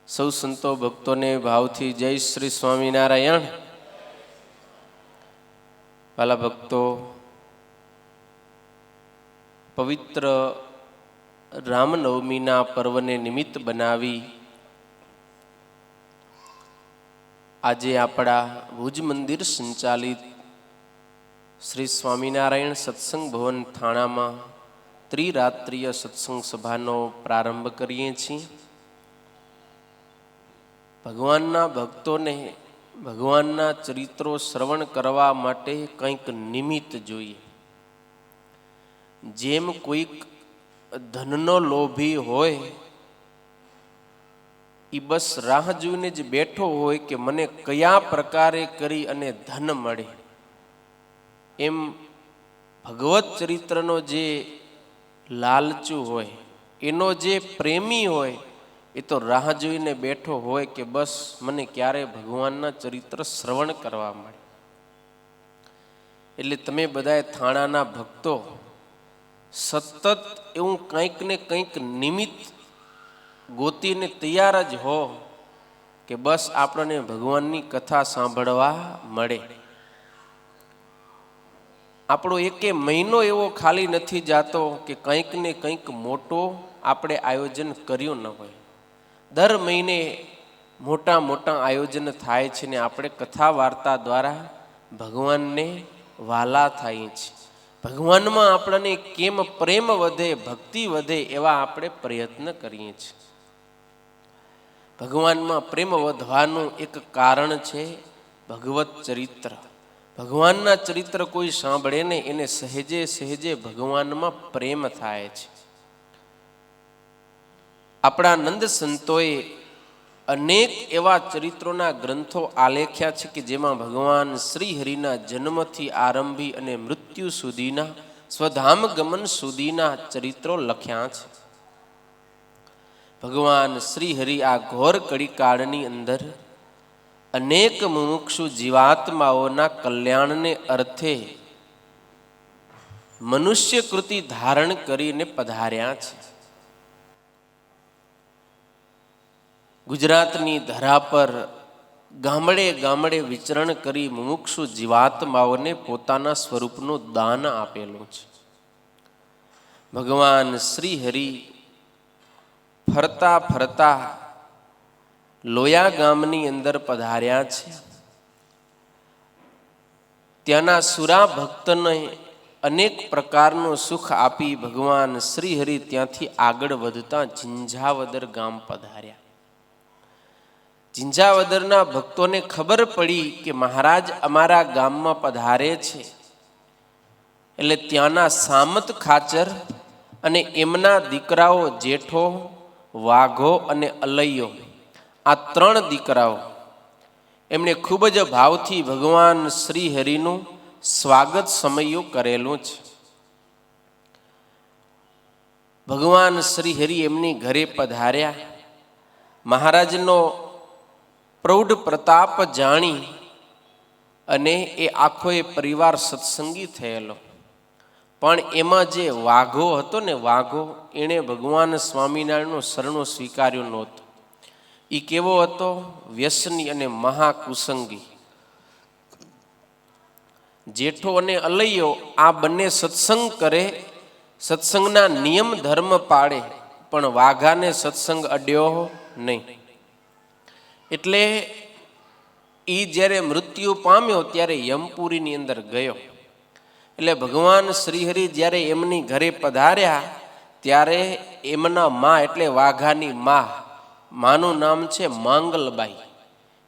સૌ સંતો ભક્તોને ભાવથી જય શ્રી સ્વામિનારાયણ. વાલા ભક્તો, પવિત્ર રામનવમીના પર્વને નિમિત્ત બનાવી આજે આપણા ભુજ મંદિર સંચાલિત શ્રી સ્વામિનારાયણ સત્સંગ ભવન થાણામાં ત્રિરાત્રિય સત્સંગ સભાનો પ્રારંભ કરીએ છીએ. ભગવાનના ભક્તોને ભગવાનના ચરિત્રો શ્રવણ કરવા માટે કંઈક નિમિત્ત જોઈએ. જેમ કોઈક ધનનો લોભી હોય એ બસ રાહ જોઈને જ બેઠો હોય કે મને કયા પ્રકારે કરી અને ધન મળે, એમ ભગવત ચરિત્રનો જે લાલચુ હોય, એનો જે પ્રેમી હોય, એ તો રાહ જોઈને બેઠો હોય કે બસ મને ક્યારે ભગવાનના ચરિત્ર શ્રવણ કરવા મળે. એટલે તમે બધાએ થાણાના ભક્તો સતત એવું કંઈક ને કંઈક નિમિત્ત ગોતીને તૈયાર જ હો કે બસ આપણને ભગવાનની કથા સાંભળવા મળે. આપણો એકે મહિનો એવો ખાલી નથી જાતો કે કંઈક ને કંઈક મોટો આપણે આયોજન કર્યું ન હોય. દર મહિને મોટા મોટા આયોજન થાય છે ને આપણે કથા વાર્તા દ્વારા ભગવાનને વાલા થાય છે. ભગવાનમાં આપણને કેમ પ્રેમ વધે, ભક્તિ વધે, એવા આપણે પ્રયત્ન કરીએ છીએ. ભગવાનમાં પ્રેમ વધવાનું એક કારણ છે ભગવત ચરિત્ર. ભગવાનના ચરિત્ર કોઈ સાંભળે ને એને સહેજે સહેજે ભગવાનમાં પ્રેમ થાય છે. આપણા નંદ સંતોએ અનેક એવા ચરિત્રોના ગ્રંથો આલેખ્યા છે કે જેમાં ભગવાન શ્રી હરિના જન્મથી આરંભી અને મૃત્યુ સુધીના, સ્વધામ ગમન સુધીના ચરિત્રો લખ્યા છે. ભગવાન શ્રી હરિ આ ઘોર કળીકાળની અંદર અનેક મુમુક્ષુ જીવાત્માઓના કલ્યાણને અર્થે મનુષ્ય કૃતિ ધારણ કરીને પધાર્યા છે. ગુજરાતની ધરા પર ગામડે ગામડે વિચરણ કરી મુમુક્ષુ જીવાત્માઓને પોતાના સ્વરૂપનું દાન આપેલું છે. ભગવાન શ્રી હરિ ફરતા ફરતા લોયા ગામની અંદર પધાર્યા છે. ત્યાંના સુરા ભક્તને અનેક પ્રકારનું સુખ આપી ભગવાન શ્રી હરિ ત્યાંથી આગળ વધતા ઝિંઝાવદર ગામ પધાર્યા. ઝિંઝાવદરના ભક્તોને ખબર પડી કે મહારાજ અમારા ગામમાં પધારે છે. એટલે ત્યાંના સામત ખાચર અને એમના દીકરાઓ જેઠો, વાઘો અને અલૈયો, આ ત્રણ દીકરાઓ, એમણે ખૂબ જ ભાવથી ભગવાન શ્રી હરિનું સ્વાગત સમયું કરેલું છે. ભગવાન શ્રી હરિ એમની ઘરે પધાર્યા. મહારાજનો પ્રૌઢ પ્રતાપ જાણી અને એ આખો એ પરિવાર સત્સંગી થયેલો. પણ એમાં જે વાઘો હતો ને, વાઘો, એણે ભગવાન સ્વામિનારાયણનું શરણું સ્વીકાર્યું નહોતું. એ કેવો હતો? વ્યસની અને મહાકુસંગી. જેઠો અને અલૈયો આ બંને સત્સંગ કરે, સત્સંગના નિયમ ધર્મ પાળે, પણ વાઘાને સત્સંગ અડ્યો નહીં. એટલે એ જ્યારે મૃત્યુ પામ્યો ત્યારે યમપુરીની અંદર ગયો. એટલે ભગવાન શ્રીહરિ જ્યારે એમની ઘરે પધાર્યા ત્યારે એમના મા, એટલે વાઘાની માનું નામ છે માંગલબાઈ,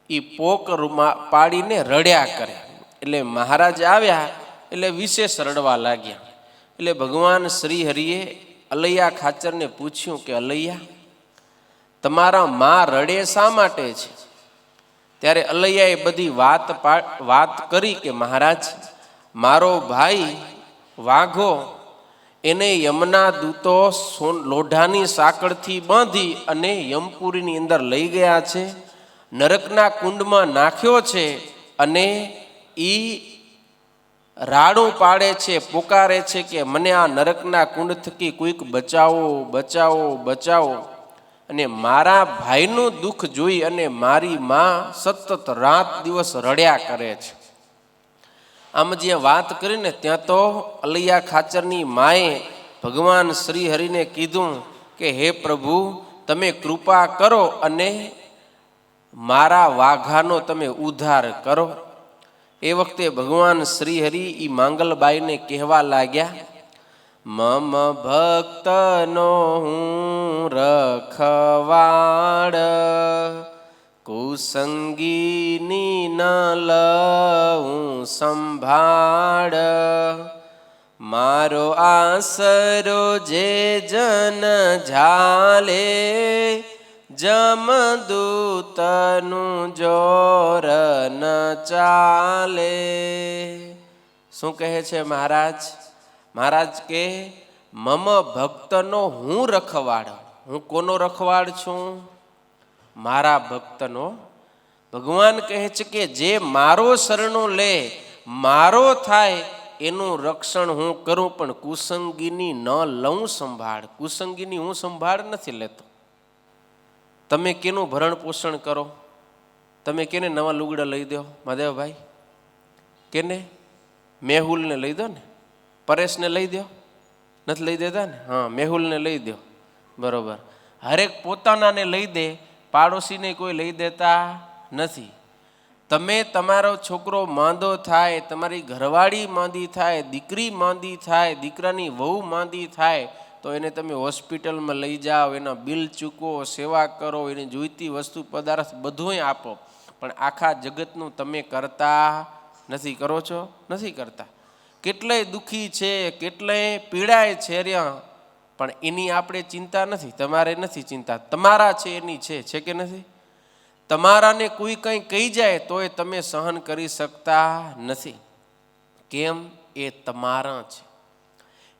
એ પોક પાડીને રડ્યા કરે. એટલે મહારાજ આવ્યા એટલે વિશેષ રડવા લાગ્યા. એટલે ભગવાન શ્રી હરિએ અલૈયા ખાચરને પૂછ્યું કે અલૈયા, તમારા મા રડે શા માટે છે? ત્યારે અલૈયાએ બધી વાત કરી કે મહારાજ, મારો ભાઈ વાઘો, એને યમના દૂતો લોઢાની સાંકળથી બાંધી અને યમપુરીની અંદર લઈ ગયા છે, નરકના કુંડમાં નાખ્યો છે અને એ રાડું પાડે છે, પુકારે છે કે મને આ નરકના કુંડ થકી કોઈક બચાવો, બચાવો, બચાવો. અને મારા ભાઈનું દુઃખ જોઈ અને મારી માં સતત રાત દિવસ રડ્યા કરે છે. આમ જે વાત કરીને ત્યાં તો અલૈયા ખાચરની માએ ભગવાન શ્રી હરિને કીધું કે હે પ્રભુ, તમે કૃપા કરો અને મારા વાઘાનો તમે ઉદ્ધાર કરો. એ વખતે ભગવાન શ્રી હરિ ઈ માંગલબાઈને કહેવા લાગ્યા, મમ ભક્તનો હું રખવાડ, કુસંગીની ન લઉં સંભાળ, મારો આસરો જે જન ઝાલે, જમદૂતનું જોર ન ચાલે. શું કહે છે મહારાજ? મહારાજ કે મમ ભક્તનો હું રખવાડ. હું કોનો રખવાડ છું? મારા ભક્તનો. ભગવાન કહે છે કે જે મારો શરણો લે, મારો થાય, એનું રક્ષણ હું કરું, પણ કુસંગીની ન લઉં સંભાળ. કુસંગીની હું સંભાળ નથી લેતો. તમે કેનું ભરણ પોષણ કરો? તમે કેને નવા લુગડા લઈ દો મહાદેવભાઈ? કેને? મેહુલને લઈ દો ને, પરેશને લઈ દો, નથી લઈ દેતા ને? હા, મેહુલને લઈ દો, બરોબર. હરેક પોતાનાને લઈ દે, પાડોશીને કોઈ લઈ દેતા નથી. તમે તમારો છોકરો માંદો થાય, તમારી ઘરવાળી માંદી થાય, દીકરી માંદી થાય, દીકરાની વહુ માંદી થાય, તો એને તમે હોસ્પિટલમાં લઈ જાઓ, એના બિલ ચૂકવો, સેવા કરો, એને જોઈતી વસ્તુ પદાર્થ બધુંય આપો, પણ આખા જગતનું તમે કરતા નથી. કરો છો? નથી કરતા. કેટલાય દુઃખી છે, કેટલાય પીડાય છે રહ્યા, પણ એની આપણે ચિંતા નથી. તમારે નથી ચિંતા. તમારા છે એની છે કે નથી? તમારાને કોઈ કંઈ કહી જાય તોય તમે સહન કરી શકતા નથી. કેમ? એ તમારા છે.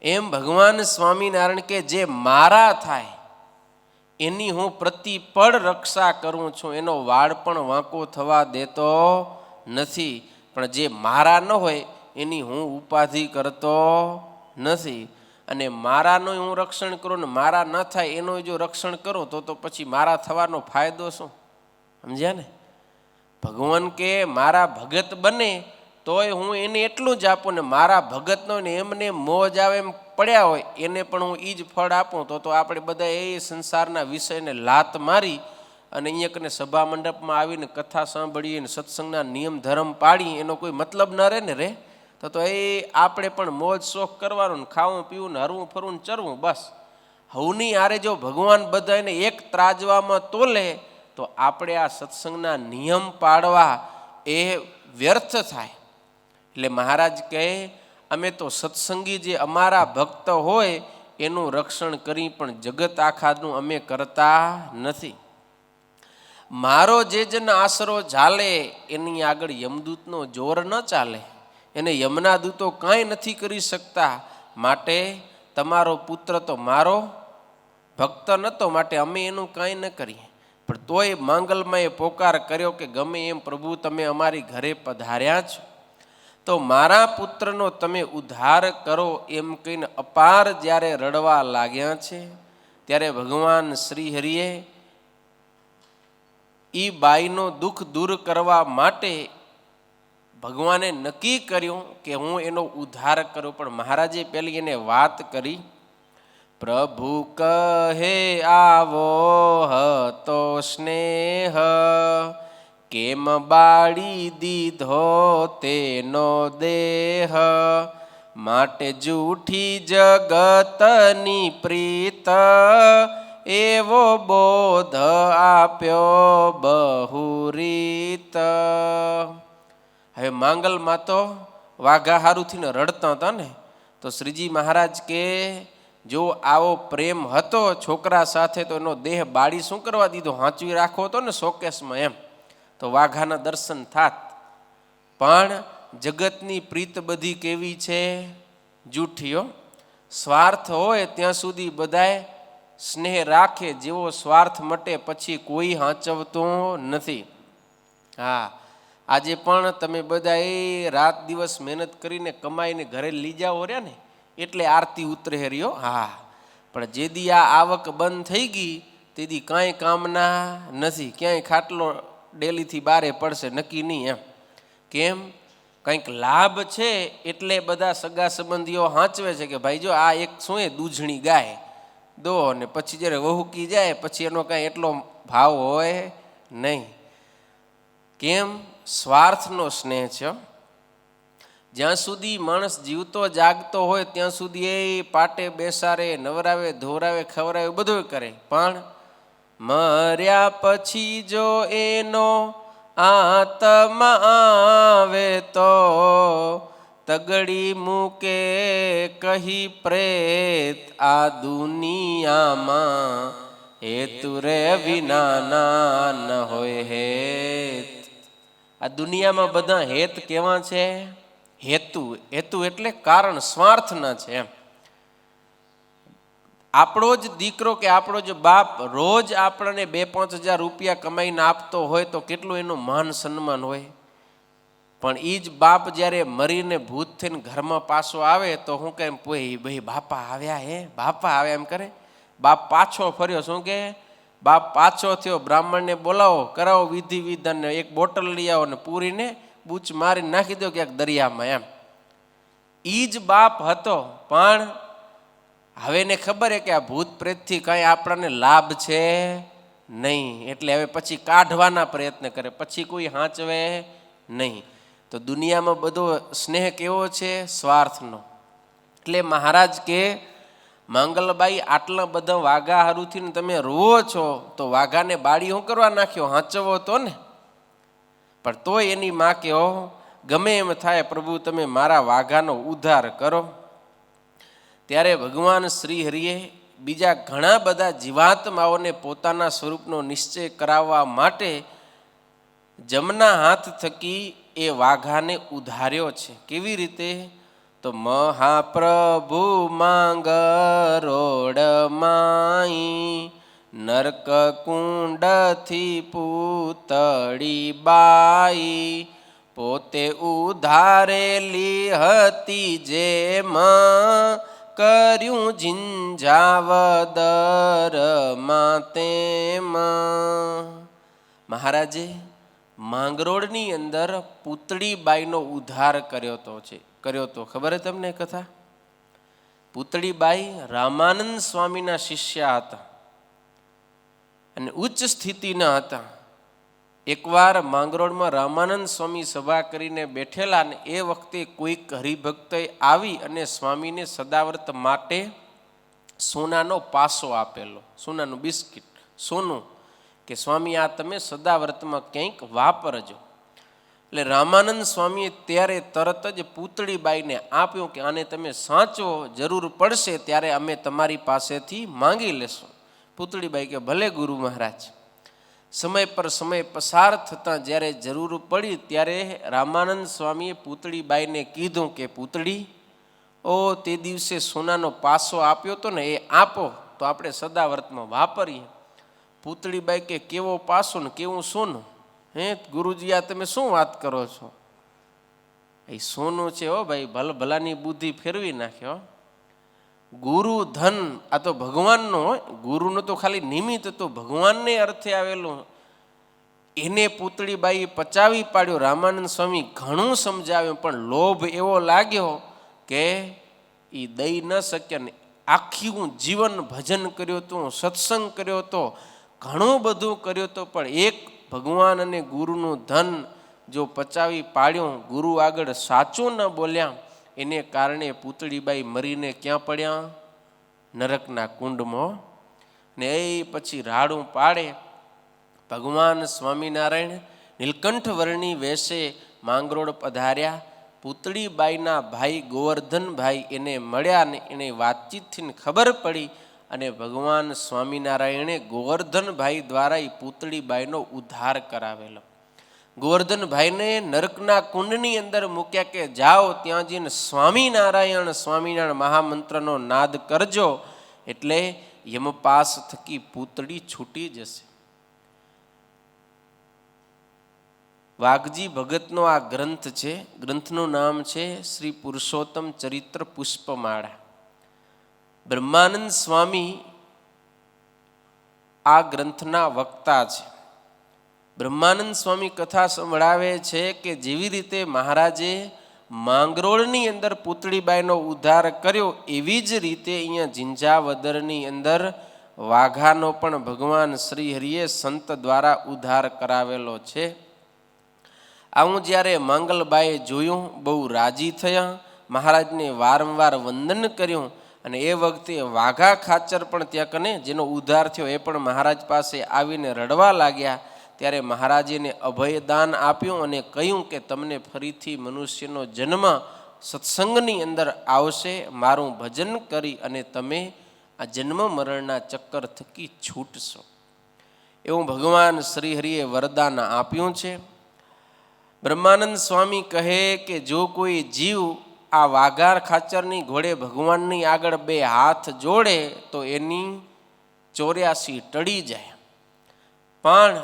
એમ ભગવાન સ્વામિનારાયણ કે જે મારા થાય એની હું પ્રતિપળ રક્ષા કરું છું, એનો વાળ પણ વાંકો થવા દેતો નથી. પણ જે મારા ન હોય એની હું ઉપાધિ કરતો નથી. અને મારાનું હું રક્ષણ કરું ને મારા ન થાય એનું જો રક્ષણ કરું તો પછી મારા થવાનો ફાયદો શું? સમજ્યા ને? ભગવાન કે મારા ભગત બને તોય હું એને એટલું જ આપું, ને મારા ભગતનો ને એમને મોજ આવે એમ પડ્યા હોય એને પણ હું એ જ ફળ આપું, તો આપણે બધા એ સંસારના વિષયને લાત મારી અને અહીંયા કને સભા મંડપમાં આવીને કથા સાંભળીએ ને સત્સંગના નિયમ ધર્મ પાડી એનો કોઈ મતલબ ન રહે ને રે. તો એ આપણે પણ મોજ શોખ કરવાનું, ખાવું પીવું ને હરવું ફરવું ને ચરવું, બસ. હવની આરે જો ભગવાન બધાને એક ત્રાજવામાં તોલે તો આપણે આ સત્સંગના નિયમ પાડવા એ વ્યર્થ થાય. એટલે મહારાજ કહે અમે તો સત્સંગી જે અમારા ભક્ત હોય એનું રક્ષણ કરી પણ જગત આખાનું અમે કરતા નથી. મારો જે જન આશરો ઝાલે એની આગળ યમદૂતનો જોર ન ચાલે, એને યમના દૂતો કાંઈ નથી કરી શકતા. માટે તમારો પુત્ર તો મારો ભક્ત નહોતો, માટે અમે એનું કાંઈ ન કરીએ. પણ તોય માંગલમાં પોકાર કર્યો કે ગમે એમ પ્રભુ તમે અમારી ઘરે પધાર્યા છો તો મારા પુત્રનો તમે ઉદ્ધાર કરો એમ કહીને અપાર જ્યારે રડવા લાગ્યા છે ત્યારે ભગવાન શ્રી હરિએ એ બાઈનો દુઃખ દૂર કરવા માટે ભગવાને નક્કી કર્યું કે હું એનો ઉદ્ધાર કરું. પણ મહારાજે પહેલી એને વાત કરી, પ્રભુ કહે આવો હતો સ્નેહ, કેમ બાળી દીધો તેનો દેહ, માટે જૂઠી જગતની પ્રીત, એવો બોધ આપ્યો બહુ રીત. હવે માંગલમાં તો વાઘા હારુંથી ને રડતા હતા ને, તો શ્રીજી મહારાજ કે જો આવો પ્રેમ હતો છોકરા સાથે તો એનો દેહ બાળી શું કરવા દીધો, હાંચવી રાખવો હતો ને શોકેસમાં, એમ તો વાઘાના દર્શન થાત. પણ જગતની પ્રીત બધી કેવી છે? જૂઠીઓ. સ્વાર્થ હોય ત્યાં સુધી બધાય સ્નેહ રાખે, જેવો સ્વાર્થ મટે પછી કોઈ હાંચવતું નથી. હા, આજે પણ તમે બધા એ રાત દિવસ મહેનત કરીને કમાઈને ઘરે લઈ જાઓ રહ્યા ને એટલે આરતી ઉતરે રહ્યો. હા, પણ જે દી આ આવક બંધ થઈ ગઈ તેથી કાંઈ કામના નથી, ક્યાંય ખાટલો ડેલીથી બારે પડશે નક્કી નહીં એમ. કેમ? કંઈક લાભ છે એટલે બધા સગા સંબંધીઓ હાંચવે છે કે ભાઈ જો આ એક શું એ દૂધણી ગાય દો, ને પછી જ્યારે વહુકી જાય પછી એનો કાંઈ એટલો ભાવ હોય નહીં. કેમ? સ્વાર્થનો સ્નેહ છે. જ્યાં સુધી માણસ જીવતો જાગતો હોય ત્યાં સુધી એ પાટે બેસારે, નવરાવે, ધોરાવે, ખવરાવે, બધું કરે, પણ મર્યા પછી જો એનો આત્મા આવે તો તગડી મૂકે કહી પ્રેત આ દુનિયામાં હેતુ રે વિના ન હોય હેત. આ દુનિયામાં બધા હેત કેવા છે? હેતુ. હેતુ એટલે કારણ, સ્વાર્થના છે એમ. આપણો જ દીકરો કે આપણો જ બાપ રોજ આપણને 2-5 હજાર રૂપિયા કમાઈને આપતો હોય તો કેટલું એનું માન સન્માન હોય. પણ એ જ બાપ જ્યારે મરીને ભૂત થઈને ઘરમાં પાછો આવે તો હું કેમ ભાઈ બાપા આવ્યા હે, બાપા આવ્યા એમ કરે. બાપ પાછો ફર્યો, શું કે બાપ પાછો થયો, બ્રાહ્મણને બોલાવો, કરાવો વિધિ વિધાન, એક બોટલ લઈ આવો ને પૂરીને બૂચ મારીને નાખી દો ક્યાંક દરિયામાં એમ. એ જ બાપ હતો, પણ હવે એને ખબર હે કે આ ભૂત પ્રેતથી કાંઈ આપણને લાભ છે નહીં, એટલે હવે પછી કાઢવાના પ્રયત્ન કરે, પછી કોઈ હાંચવે નહીં. તો દુનિયામાં બધો સ્નેહ કેવો છે? સ્વાર્થનો. એટલે મહારાજ કે માંગલબાઈ આટલા બધા વાઘા હારુથી તમે રોવો છો તો વાઘાને બાળી શું કરવા નાખ્યો? હાંચવો તો ને. પણ તોય એની માં કે ગમે એમ થાય પ્રભુ તમે મારા વાઘાનો ઉદ્ધાર કરો. ત્યારે ભગવાન શ્રી હરિએ બીજા ઘણા બધા જીવાત્માઓને પોતાના સ્વરૂપનો નિશ્ચય કરાવવા માટે જમના હાથ થકી એ વાઘાને ઉધાર્યો છે. કેવી રીતે? તો મહાપ્રભુ માંગરોડ માઈ નરક કુંડથી પૂતળી બાઈ પોતે ઉધારેલી હતી જેમાં કર્યું ઝિંઝાવદરમાં તેમાં. મહારાજે માંગરોળની અંદર પૂતળી બાઈનો ઉદ્ધાર કર્યો તો ખબર હે તમને કથા? પૂતળી બાઈ રામાનંદ સ્વામીના શિષ્યા હતા અને ઉચ્ચ સ્થિતિના હતા. એકવાર માંગરોળમાં રામાનંદ સ્વામી સભા કરીને બેઠેલા ને એ વખતે કોઈક હરિભક્તએ આવી અને સ્વામીને સદાવ્રત માટે સોનાનો પાસો આપેલો, સોનાનું બિસ્કિટ, સોનું, કે સ્વામી આ તમે સદાવ્રતમાં ક્યાંક વાપરજો. એટલે રામાનંદ સ્વામીએ ત્યારે તરત જ પૂતળી બાઈને આપ્યું કે આને તમે સાચવો, જરૂર પડશે ત્યારે અમે તમારી પાસેથી માંગી લેશું. પૂતળી બાઈ કે ભલે ગુરુ મહારાજ. સમય પર સમય પસાર થતાં જ્યારે જરૂર પડી ત્યારે રામાનંદ સ્વામીએ પૂતળી બાઈને કીધું કે પૂતળી, તે દિવસે સોનાનો પાસો આપ્યો હતો ને એ આપો તો આપણે સદાવ્રતમાં વાપરીએ. પૂતળી બાઈ કે કેવો પાસો ને કેવું સોનું? હે ગુરુજી આ તમે શું વાત કરો છો? એ સોનું છે ભાઈ, ભલાની બુદ્ધિ ફેરવી નાખ્યો. ગુરુ ધન આ તો ભગવાનનો હોય, ગુરુનો તો ખાલી નિમિત્ત તો ભગવાનને અર્થે આવેલું. એને પૂતળી બાઈ પચાવી પાડ્યો. રામાનંદ સ્વામી ઘણું સમજાવ્યું પણ લોભ એવો લાગ્યો કે એ દઈ ન શક્યા ને. આખી જીવન ભજન કર્યો હતો, સત્સંગ કર્યો હતો, ઘણું બધું કર્યું હતું, પણ એક ભગવાન અને ગુરુનું ધન જો પચાવી પાડ્યું, ગુરુ આગળ સાચું ન બોલ્યા, એને કારણે પૂતળીબાઈ મરીને ક્યાં પડ્યા? નરકના કુંડમાં. ને એ પછી રાડું પાડે. ભગવાન સ્વામિનારાયણ નીલકંઠ વર્ણી વેશે માંગરોળ પધાર્યા. પૂતળીબાઈના ભાઈ ગોવર્ધનભાઈ એને મળ્યા ને એને વાતચીતથી ખબર પડી અને ભગવાન સ્વામિનારાયણે ગોવર્ધનભાઈ દ્વારા એ પૂતળીબાઈનો ઉદ્ધાર કરાવેલો. ગોવર્ધનભાઈને નરકના કુંડની અંદર મૂક્યા કે જાઓ ત્યાં જઈને સ્વામિનારાયણ સ્વામિનારાયણ મહામંત્રનો નાદ કરજો એટલે યમપાસ થકી પૂતળી છૂટી જશે. વાઘજી ભગતનો આ ગ્રંથ છે. ગ્રંથનું નામ છે શ્રી પુરુષોત્તમ ચરિત્ર પુષ્પમાળા. બ્રહ્માનંદ સ્વામી આ ગ્રંથના વક્તા છે. બ્રહ્માનંદ સ્વામી કથા સંભળાવે છે કે જેવી રીતે મહારાજે માંગરોળની અંદર પૂતળીબાઈનો ઉદ્ધાર કર્યો, એવી જ રીતે અહીંયા ઝીંઝાવદરની અંદર વાઘાનો પણ ભગવાન શ્રી હરિએ સંત દ્વારા ઉદ્ધાર કરાવેલો છે. આવું જ્યારે માંગલબાઈએ જોયું, બહુ રાજી થયા, મહારાજને વારંવાર વંદન કર્યું. અને એ વખતે વાઘા ખાચર પણ ત્યાં કને જેનો ઉદ્ધાર થયો એ પણ મહારાજ પાસે આવીને રડવા લાગ્યા. ત્યારે મહારાજેને અભયદાન આપ્યું અને કહ્યું કે તમને ફરીથી મનુષ્યનો જન્મ સત્સંગની અંદર આવશે, મારું ભજન કરી અને તમે આ જન્મ મરણના ચક્કર થકી છૂટશો. એવું ભગવાન શ્રી હરિએ વરદાન આપ્યું છે. બ્રહ્માનંદ સ્વામી કહે કે જો કોઈ જીવ આ વાઘા ખાચરની ઘોડે ભગવાનની આગળ બે હાથ જોડે તો એની 84 ટળી જાય. પણ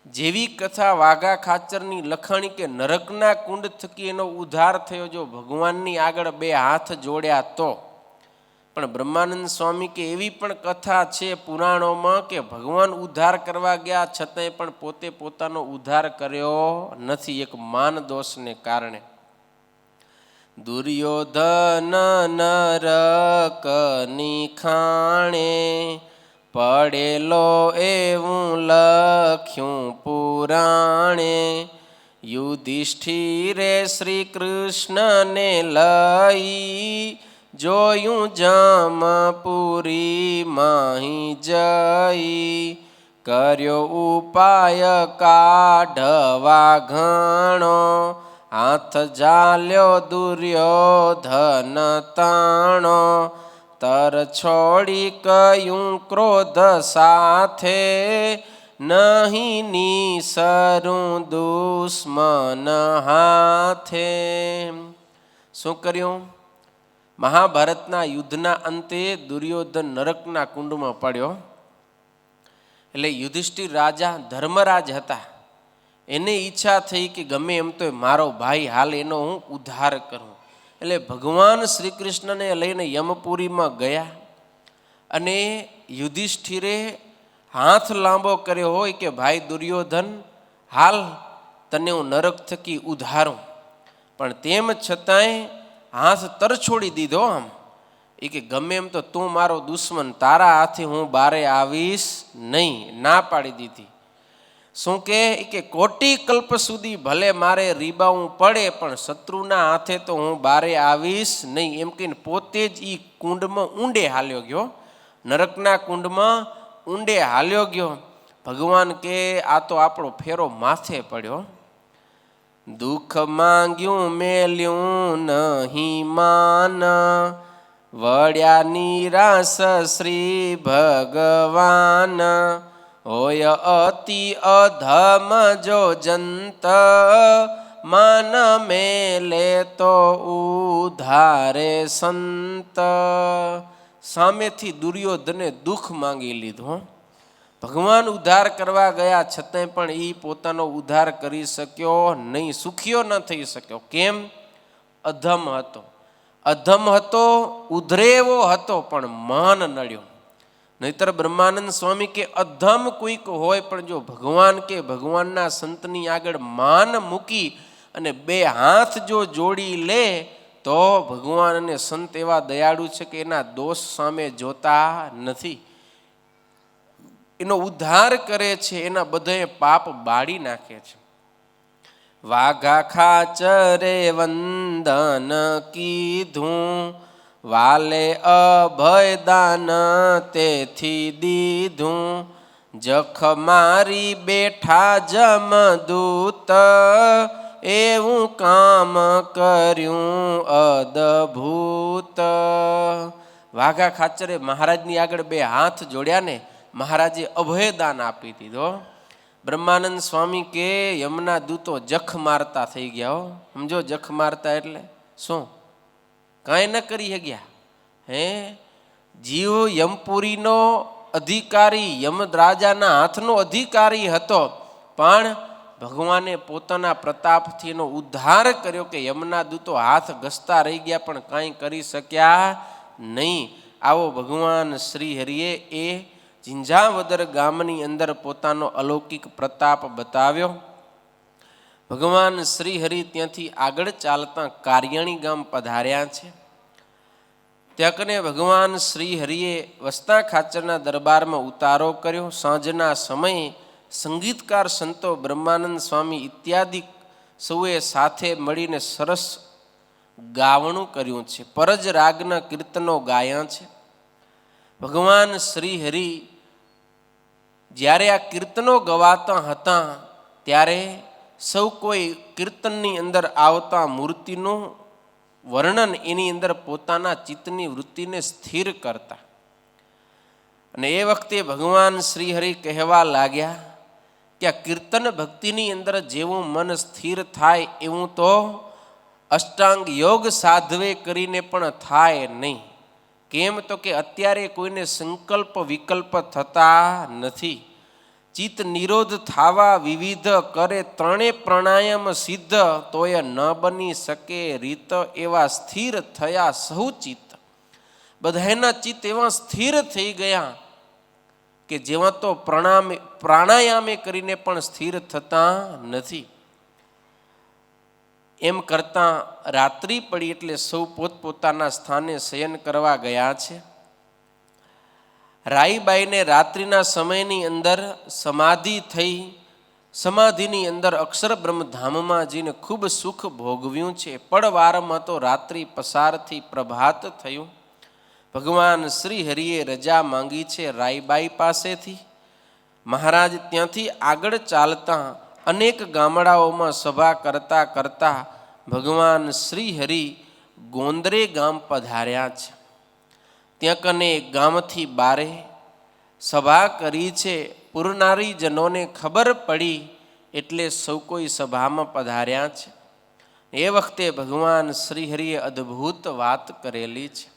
જેવી કથા વાઘા ખાચરની લખાણી કે નરકના કુંડ થકી એનો ઉદ્ધાર થયો જો ભગવાનની આગળ બે હાથ જોડ્યા તો. પણ બ્રહ્માનંદ સ્વામી કે એવી પણ કથા છે પુરાણોમાં કે ભગવાન ઉદ્ધાર કરવા ગયા છતાંય પણ પોતે પોતાનો ઉદ્ધાર કર્યો નથી, એક માન દોષને કારણે. દુર્યોધન નરકની ખાણે પડેલો એવું લખ્યું પુરાણે. યુધિષ્ઠિરે શ્રી કૃષ્ણને લઈ જોયું જમપુરી માહી જઈ. કર્યો ઉપાય કાઢવા ઘણો, હાથ જાલ્યો દુર્યોધન તાણો. તર છોડી કયું ક્રોધ સાથે, નહીં નિસરું દુશ્મન હાથે. શું કર્યું? મહાભારતના યુદ્ધના અંતે દુર્યોધન નરકના કુંડમાં પડ્યો. એટલે યુધિષ્ઠિર રાજા ધર્મરાજ હતા, એને ઈચ્છા થઈ કે ગમે એમ તો મારો ભાઈ હાલ એનો હું ઉદ્ધાર કરું. એટલે ભગવાન શ્રી કૃષ્ણને લઈને યમપુરીમાં ગયા અને યુધિષ્ઠિરે હાથ લાંબો કર્યો હોય કે ભાઈ દુર્યોધન હાલ તને હું નરક થકી ઉદ્ધારું. પણ તેમ છતાંય હાથ તરછોડી દીધો. આમ એ કે ગમે એમ તો તું મારો દુશ્મન, તારા હાથે હું બારે આવીશ નહીં, ના પાડી દીધી. શું કે કોટી કલ્પ સુધી ભલે મારે રીબાવું પડે પણ શત્રુના હાથે તો હું બારે આવીશ નહીં, એમ કહીને પોતે જ એ કુંડમાં ઊંડે હાલ્યો ગયો, નરકના કુંડમાં ઊંડે હાલ્યો ગયો. ભગવાન કે આ તો આપણો ફેરો માથે પડ્યો. દુઃખ માંગ્યું મેલ્યું નહીં માન, વળ્યા નિરાશ શ્રી ભગવાન. હોય અતિ અધમ જો જંત, માન મેલે તો ઉધારે સંત. સામેથી દુર્યોધને દુઃખ માંગી લીધું. ભગવાન ઉદ્ધાર કરવા ગયા છતાંય પણ એ પોતાનો ઉદ્ધાર કરી શક્યો નહીં, સુખીઓ ન થઈ શક્યો. કેમ? અધમ હતો. અધમ હતો, ઉધરે એવો હતો, પણ માન નડ્યો. નહીતર બ્રહ્માનંદ સ્વામી કે અધમ કોઈક હોય પણ જો ભગવાન કે ભગવાનના સંતની આગળ માન મૂકી અને બે હાથ જો જોડી લે તો ભગવાન અને સંત એવા દયાળુ છે કે એના દોષ સામે જોતા નથી, એનો ઉદ્ધાર કરે છે, એના બધાએ પાપ બાળી નાખે છે. વાઘા ખાચરે વંદન કીધું, વાલે અભયદાન તેથી દીધું. જખ મારી બેઠા જમદૂત, એવું કામ કર્યું અદભૂત. વાઘા ખાચરે મહારાજની આગળ બે હાથ જોડ્યા ને મહારાજે અભયદાન આપી દીધો. બ્રહ્માનંદ સ્વામી કે યમના દૂતો જખ મારતા થઈ ગયા. સમજો જખ મારતા એટલે શું? કાંઈ ન કરી શક્યા. હે જીવ યમપુરીનો અધિકારી, યમરાજાના હાથનો અધિકારી હતો, પણ ભગવાને પોતાના પ્રતાપથી એનો ઉદ્ધાર કર્યો કે યમના દૂતો હાથ ઘસતા રહી ગયા પણ કાંઈ કરી શક્યા નહીં. આવો ભગવાન શ્રી હરિએ એ ઝીંઝાવદર ગામની અંદર પોતાનો અલૌકિક પ્રતાપ બતાવ્યો. ભગવાન શ્રી હરિ ત્યાંથી આગળ ચાલતા કારિયાણી ગામ પધાર્યા છે. ત્યાં કને ભગવાન શ્રી હરિએ વસ્તા ખાચરના દરબારમાં ઉતારો કર્યો. સાંજના સમયે સંગીતકાર સંતો બ્રહ્માનંદ સ્વામી ઇત્યાદિ સૌએ સાથે મળીને સરસ ગાવણું કર્યું છે. પરજ રાગના કીર્તનો ગાયા છે. ભગવાન શ્રી હરિ જ્યારે આ કીર્તનો ગવાતા હતા ત્યારે સૌ કોઈ કીર્તનની અંદર આવતા મૂર્તિનું વર્ણન એની અંદર પોતાના ચિત્તની વૃત્તિને સ્થિર કરતા. અને એ વખતે ભગવાન શ્રી હરિ કહેવા લાગ્યા કે આ કીર્તન ભક્તિની અંદર જેવું મન સ્થિર થાય એવું તો અષ્ટાંગ યોગ સાધવે કરીને પણ થાય નહીં. કેમ તો કે અત્યારે કોઈને સંકલ્પ વિકલ્પ થતા નથી. ચિત્ત નિરોધ થાવા વિવિધ કરે ત્રણે પ્રાણાયામ સિદ્ધ તોય ન બની શકે રીત એવા સ્થિર થયા સહુ ચિત્ત. બધાના ચિત્ત એવા સ્થિર થઈ ગયા કે જેવા તો પ્રાણાયામે કરીને પણ સ્થિર થતા નથી. એમ કરતાં રાત્રિ પડી એટલે સૌ પોતપોતાના સ્થાને શયન કરવા ગયા છે. રાઈબાઈને રાત્રિના સમયની અંદર સમાધિ થઈ. સમાધિની અંદર અક્ષર બ્રહ્મધામમાં જઈને ખૂબ સુખ ભોગવ્યું છે. પડવારમાં તો રાત્રિ પસારથી પ્રભાત થયું. ભગવાન શ્રી હરિએ રજા માંગી છે રાઈબાઈ પાસેથી. મહારાજ ત્યાંથી આગળ ચાલતા અનેક ગામડાઓમાં સભા કરતા કરતા ભગવાન શ્રી હરિ ગોંદરે ગામ પધાર્યા છે. ત્યાં કને ગામથી બારે સભા કરી છે. પૂરનારી જનોને ખબર પડી એટલે સૌ કોઈ સભામાં પધાર્યા છે. એ વખતે ભગવાન શ્રી હરિએ અદ્ભુત વાત કરેલી છે.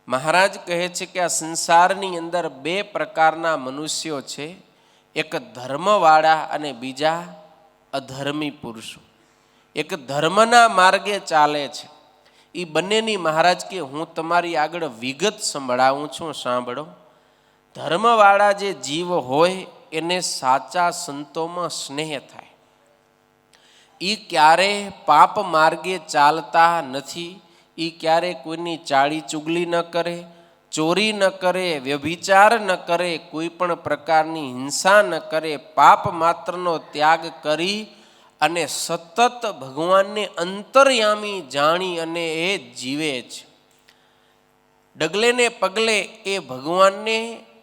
મહારાજ કહે છે કે આ સંસારની અંદર બે પ્રકારના મનુષ્યો છે. એક ધર્મવાળા અને બીજા અધર્મી પુરુષો. એક ધર્મના માર્ગે ચાલે છે. એ બંનેની મહારાજ કે હું તમારી આગળ વિગત સંભળાવું છું, સાંભળો. ધર્મવાળા જે જીવ હોય એને સાચા સંતોમાં સ્નેહ થાય. એ ક્યારે પાપ માર્ગે ચાલતા નથી. એ ક્યારે કોઈની ચાળી ચુગલી ન કરે, ચોરી ન કરે, વ્યભિચાર ન કરે, કોઈ પણ પ્રકારની હિંસા ન કરે. પાપ માત્રનો ત્યાગ કરી અને સતત ભગવાનને અંતર્યામી જાણી અને એ જીવે છે. ડગલે ને પગલે એ ભગવાનને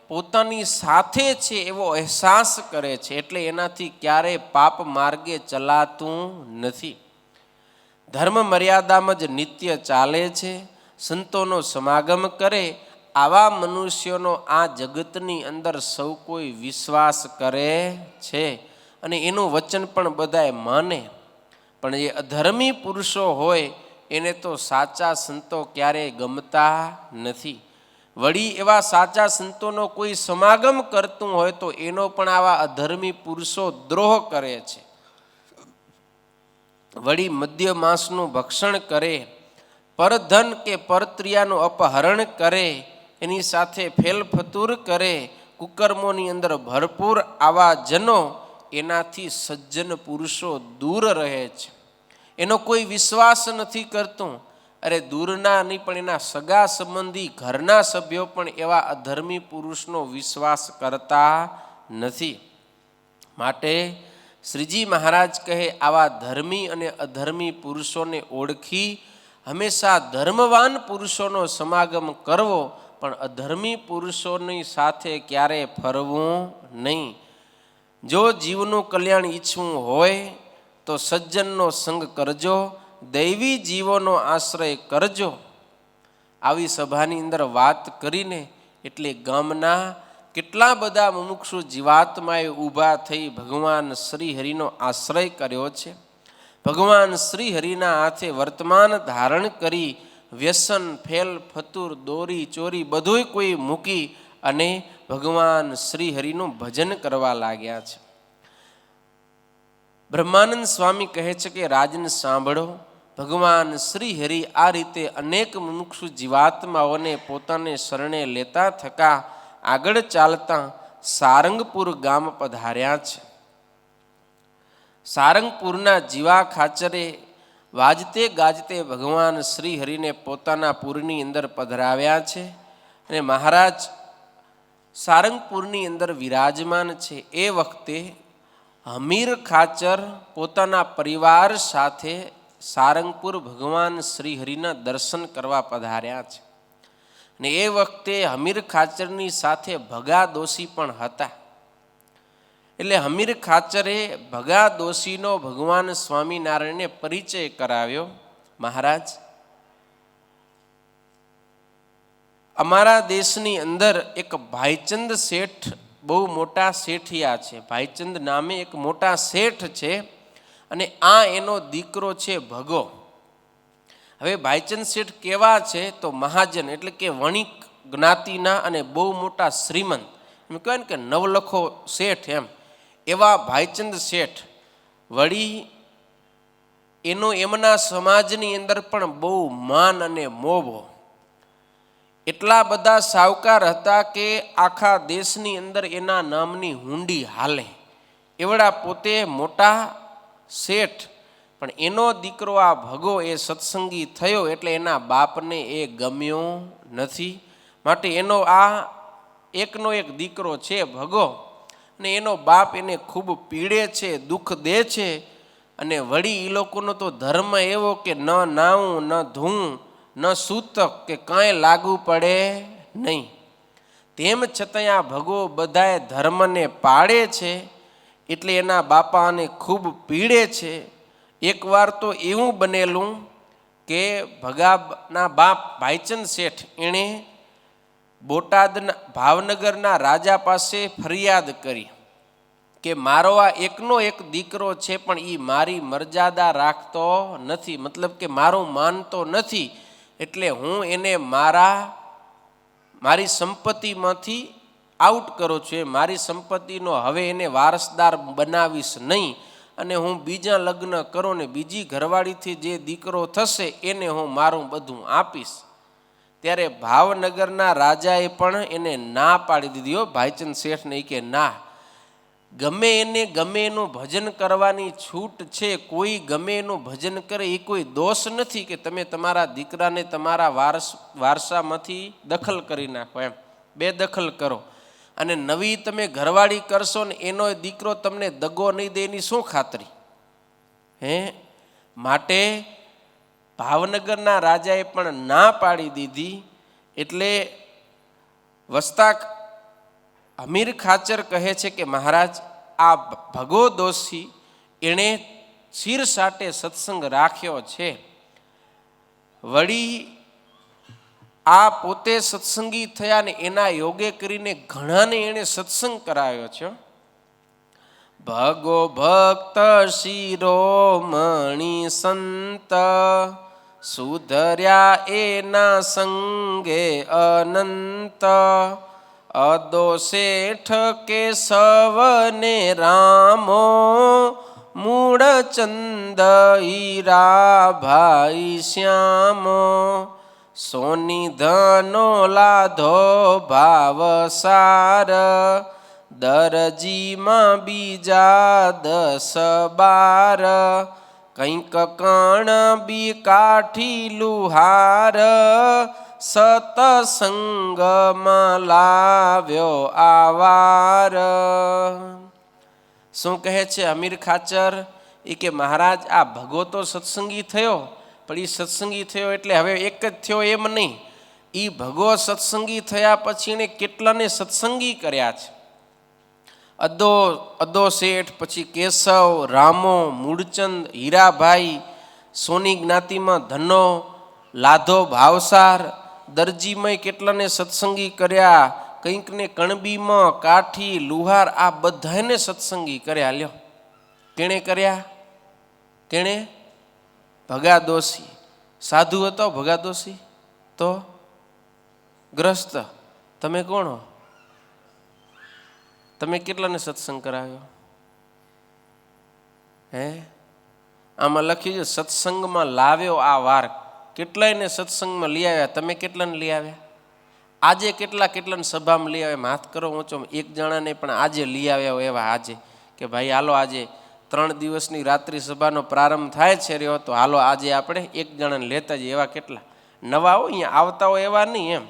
પોતાની સાથે છે એવો અહેસાસ કરે છે. એટલે એનાથી ક્યારેય પાપ માર્ગે ચલાતું નથી. ધર્મ મર્યાદામાં જ નિત્ય ચાલે છે. સંતોનો સમાગમ કરે. આવા મનુષ્યોનો આ જગતની અંદર સૌ કોઈ વિશ્વાસ કરે છે અને એનું વચન પણ બધાય માને. પણ જે અધર્મી પુરુષો હોય એને તો સાચા સંતો ક્યારેય ગમતા નથી. વળી એવા સાચા સંતોનો કોઈ સમાગમ કરતું હોય તો એનો પણ આવા અધર્મી પુરુષો દ્રોહ કરે છે. વળી મદ્ય માંસનું ભક્ષણ કરે, પરધન કે પરત્રિયાનું અપહરણ કરે, એની સાથે ફેલફતુર કરે, કુકર્મોની અંદર ભરપૂર આવા જનો એનાથી સજ્જન પુરુષો દૂર રહે છે. એનો કોઈ વિશ્વાસ નથી કરતું. અરે દૂરના નહીં પણ એના સગા સંબંધી ઘરના સભ્યો પણ એવા અધર્મી પુરુષનો વિશ્વાસ કરતા નથી. માટે શ્રીજી મહારાજ કહે આવા ધર્મી અને અધર્મી પુરુષોને ઓળખી હંમેશા ધર્મવાન પુરુષોનો સમાગમ કરવો, પણ અધર્મી પુરુષોની સાથે ક્યારેય ફરવું નહીં. જો જીવનું કલ્યાણ ઈચ્છવું હોય તો સજ્જનનો સંગ કરજો, દૈવી જીવોનો આશ્રય કરજો. આવી સભાની અંદર વાત કરીને એટલે ગામના કેટલા બધા મુમુક્ષુ જીવાત્માએ ઊભા થઈ ભગવાન શ્રી હરિનો આશ્રય કર્યો છે. ભગવાન શ્રી હરિના હાથે વર્તમાન ધારણ કરી વ્યસન, ફેલ, ફતુર, દોરી, ચોરી બધુંય કોઈ મૂકી અને ભગવાન શ્રી હરિનું ભજન કરવા લાગ્યા છે. બ્રહ્માનંદ સ્વામી કહે છે કે રાજન સાંભળો, ભગવાન શ્રી હરિ આ રીતે અનેક મુમુક્ષુ જીવાત્માઓને પોતાને શરણે લેતા થકા આગળ ચાલતા સારંગપુર ગામ પધાર્યા છે. સારંગપુરના જીવા ખાચરે વાજતે ગાજતે ભગવાન શ્રી હરિને પોતાના પુરની અંદર પધરાવ્યા છે અને મહારાજ સારંગપુરની અંદર વિરાજમાન છે. એ વખતે હમીર ખાચર પોતાના પરિવાર સાથે સારંગપુર ભગવાન શ્રી હરિના દર્શન કરવા પધાર્યા છે. ને એ વખતે હમીર ખાચરની સાથે ભગા દોશી પણ હતા. એટલે હમીર ખાચરે ભગા દોશીનો ભગવાન સ્વામિનારાયણને પરિચય કરાવ્યો. મહારાજ, અમારા દેશની અંદર એક ભાઈચંદ શેઠ બહુ મોટા શેઠિયા છે. ભાઈચંદ નામે એક મોટા શેઠ છે અને આ એનો દીકરો છે ભગો. હવે ભાઈચંદ શેઠ કેવા છે તો મહાજન એટલે કે વણિક જ્ઞાતિના અને બહુ મોટા શ્રીમંત, એમ કહેવાય ને કે નવલખો શેઠ, એમ એવા ભાઈચંદ શેઠ. વળી એનો એમના સમાજની અંદર પણ બહુ માન અને મોભો. એટલા બધા સાવકાર હતા કે આખા દેશની અંદર એના નામની હુંડી હાલે એવડા પોતે મોટા શેઠ. પણ એનો દીકરો આ ભગો એ સત્સંગી થયો એટલે એના બાપને એ ગમ્યો નથી. માટે એનો આ એકનો એક દીકરો છે ભગો, ને એનો બાપ એને ખૂબ પીડે છે, દુઃખ દે છે. અને વળી એ લોકોનો તો ધર્મ એવો કે ન નાવું, ન ધૂવું, ન સૂતક કે કાંઈ લાગુ પડે નહીં. તેમ છતાં આ ભગો બધાએ ધર્મને પાળે છે એટલે એના બાપાને ખૂબ પીડે છે. એકવાર તો એવું બનેલું કે ભગાના બાપ ભાઈચંદ શેઠ એણે બોટાદના ભાવનગરના રાજા પાસે ફરિયાદ કરી કે મારો આ એકનો એક દીકરો છે પણ એ મારી મર્યાદા રાખતો નથી, મતલબ કે મારું માનતો નથી, એટલે હું એને મારી સંપત્તિમાંથી આઉટ કરું છું. મારી સંપત્તિનો હવે એને વારસદાર બનાવીશ નહીં અને હું બીજા લગ્ન કરું ને બીજી ઘરવાળીથી જે દીકરો થશે એને હું મારું બધું આપીશ. ત્યારે ભાવનગરના રાજાએ પણ એને ના પાડી દીધી. ભાઈચંદ શેઠને કે ના, ગમે એને ગમે એનું ભજન કરવાની છૂટ છે. કોઈ ગમે એનું ભજન કરે એ કોઈ દોષ નથી કે તમે તમારા દીકરાને તમારા વારસામાંથી દખલ કરી નાખો, એમ બેદખલ કરો. અને નવી તમે ઘરવાળી કરશો ને એનો દીકરો તમને દગો નહીં દે એની શું ખાતરી હે? માટે ભાવનગરના રાજાએ પણ ના પાડી દીધી. એટલે વસતા હમીર ખાચર કહે છે કે મહારાજ, આ ભગો દોશી એણે શિર સાટે સત્સંગ રાખ્યો છે. વળી આ પોતે સત્સંગી થયા ને એના યોગે કરીને ઘણાને એણે સત્સંગ કરાવ્યો છે. ભગો ભક્ત શિરોમણી સંત સુધર્યા એના સંગે અનંત. અદો શેઠ કેશવને રામો મૂળ ચંદ હીરા ભાઈ શ્યામો. સોની ધનો લાધો ભાવ સાર દરજીમાં બીજા 10-12. કંઈક કણ બી કાઠી લુહાર સતસંગમાં લાવ્યો આવાર. શું કહે છે હમીર ખાચર? એ કે મહારાજ, આ ભગો તો સત્સંગી થયો, પણ એ સત્સંગી થયો એટલે હવે એક જ થયો એમ નહીં. એ ભગો સત્સંગી થયા પછી એને કેટલાને સત્સંગી કર્યા છે. અદો શેઠ, પછી કેશવ, રામો, મૂળચંદ, હીરાભાઈ, સોની જ્ઞાતિમાં ધનો, લાધો ભાવસાર, દરજીમાં કેટલાને સત્સંગી કર્યા. કંઈકને કણબીમાં, કાઠી, લુહાર, આ બધાને સત્સંગી કર્યા. લ્યો, કેણે કર્યા? કેણે? ભગા દોશી. સાધુ હતો ભગા દોશી? તો ગ્રસ્ત. તમે કોણ હો? તમે કેટલાને સત્સંગ કરાવ્યો હે? આમાં લખ્યું છે સત્સંગમાં લાવ્યો આ વાર. કેટલાયને સત્સંગમાં લઈ આવ્યા? તમે કેટલાને લઈ આવ્યા? આજે કેટલાને સભામાં લઈ આવે, હાથ કરો ઊંચો, એક જણાને પણ આજે લઈ આવ્યા હોય એવા આજે કે ભાઈ હાલો આજે 3 દિવસની રાત્રિ સભાનો પ્રારંભ થાય છે રહ્યો, તો હાલો આજે આપણે એક જણાને લેતા જઈએ. એવા કેટલા નવા હોય અહીંયા આવતા હોય એવા નહીં એમ,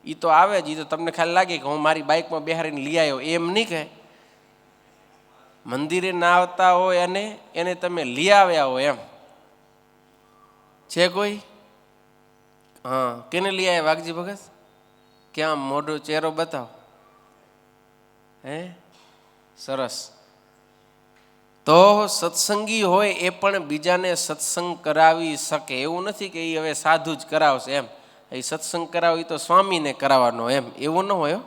એ તો આવે જ, એ તો તમને ખાલી લાગે કે હું મારી બાઇકમાં બેહારીને લઈ આવ્યો એમ નહીં કહે. મંદિરે ના આવતા હોય અને એને તમે લઈ આવ્યા હોય એમ છે કોઈ? હા, કેને લઈ આવ્યા વાઘજી ભગત? ક્યાં મોઢું ચહેરો બતાવો. હે સરસ. તો સત્સંગી હોય એ પણ બીજાને સત્સંગ કરાવી શકે. એવું નથી કે એ હવે સાધુ જ કરાવશે એમ, એ સત્સંગ કરાવે તો સ્વામીને કરાવવાનો એમ, એવું ન હોય.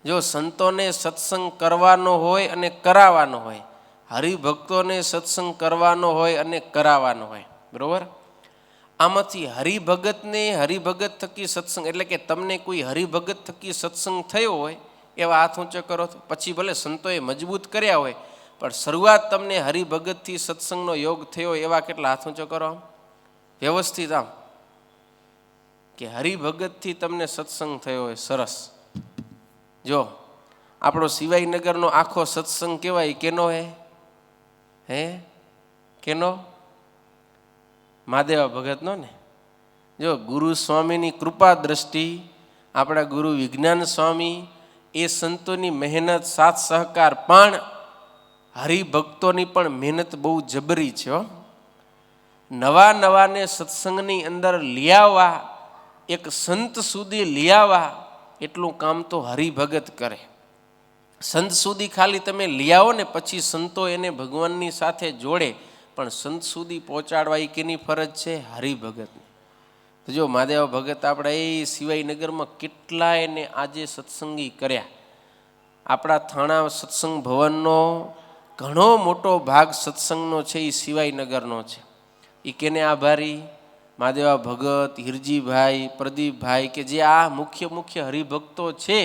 જો સંતોને સત્સંગ કરવાનો હોય અને કરાવવાનો હોય, હરિભક્તોને સત્સંગ કરવાનો હોય અને કરાવવાનો હોય, બરોબર. આમાંથી હરિભગતને હરિભગત થકી સત્સંગ, એટલે કે તમને કોઈ હરિભગત થકી સત્સંગ થયો હોય એવા હાથ ઊંચો કરો. પછી ભલે સંતોએ મજબૂત કર્યા હોય, પણ શરૂઆત તમને હરિભગતથી સત્સંગનો યોગ થયો એવા કેટલા હાથ ઊંચો કરો આમ વ્યવસ્થિત, આમ કે હરિભગતથી તમને સત્સંગ થયો હોય. સરસ. જો આપણો શિવાઈનગરનો આખો સત્સંગ કહેવાય કેનો હે કેનો? મહાદેવા ભગતનો ને. જો ગુરુ સ્વામીની કૃપા દ્રષ્ટિ, આપણા ગુરુ વિજ્ઞાન સ્વામી, એ સંતોની મહેનત સાથ સહકાર, પણ હરિભક્તોની પણ મહેનત બહુ જબરી છે. નવાને સત્સંગની અંદર લઈ આવવા, એક સંત સુધી લઈ આવવા, એટલું કામ તો હરિભગત કરે. સંત સુધી ખાલી તમે લઈ આવો ને પછી સંતો એને ભગવાનની સાથે જોડે, પણ સંત સુધી પહોંચાડવા એ કેની ફરજ છે? હરિભગતની. તો જો મહાદેવ ભગત આપણા એ શિવાઈનગરમાં કેટલા એને આજે સત્સંગી કર્યા. આપણા થાણા સત્સંગ ભવનનો ઘણો મોટો ભાગ સત્સંગનો છે એ શિવાઈનગરનો છે. એ કેને આભારી? મહાદેવા ભગત, હિરજીભાઈ, પ્રદીપભાઈ, કે જે આ મુખ્ય હરિભક્તો છે,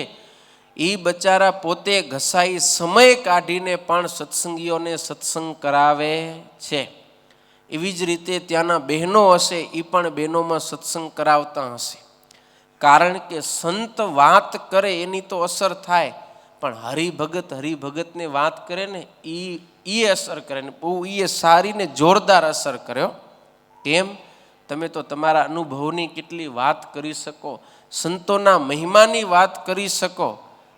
એ બચારા પોતે ઘસાઈ સમય કાઢીને પણ સત્સંગીઓને સત્સંગ કરાવે છે. એવી જ રીતે ત્યાંના બહેનો હશે, એ પણ બહેનોમાં સત્સંગ કરાવતા હશે. કારણ કે સંત વાત કરે એની તો અસર થાય, પણ હરિભગતને વાત કરે ને એ અસર કરે ને બહુ, એ સારી ને જોરદાર અસર કર્યો. કેમ? તમે તો તમારા અનુભવની કેટલી વાત કરી શકો, સંતોના મહિમાની વાત કરી શકો.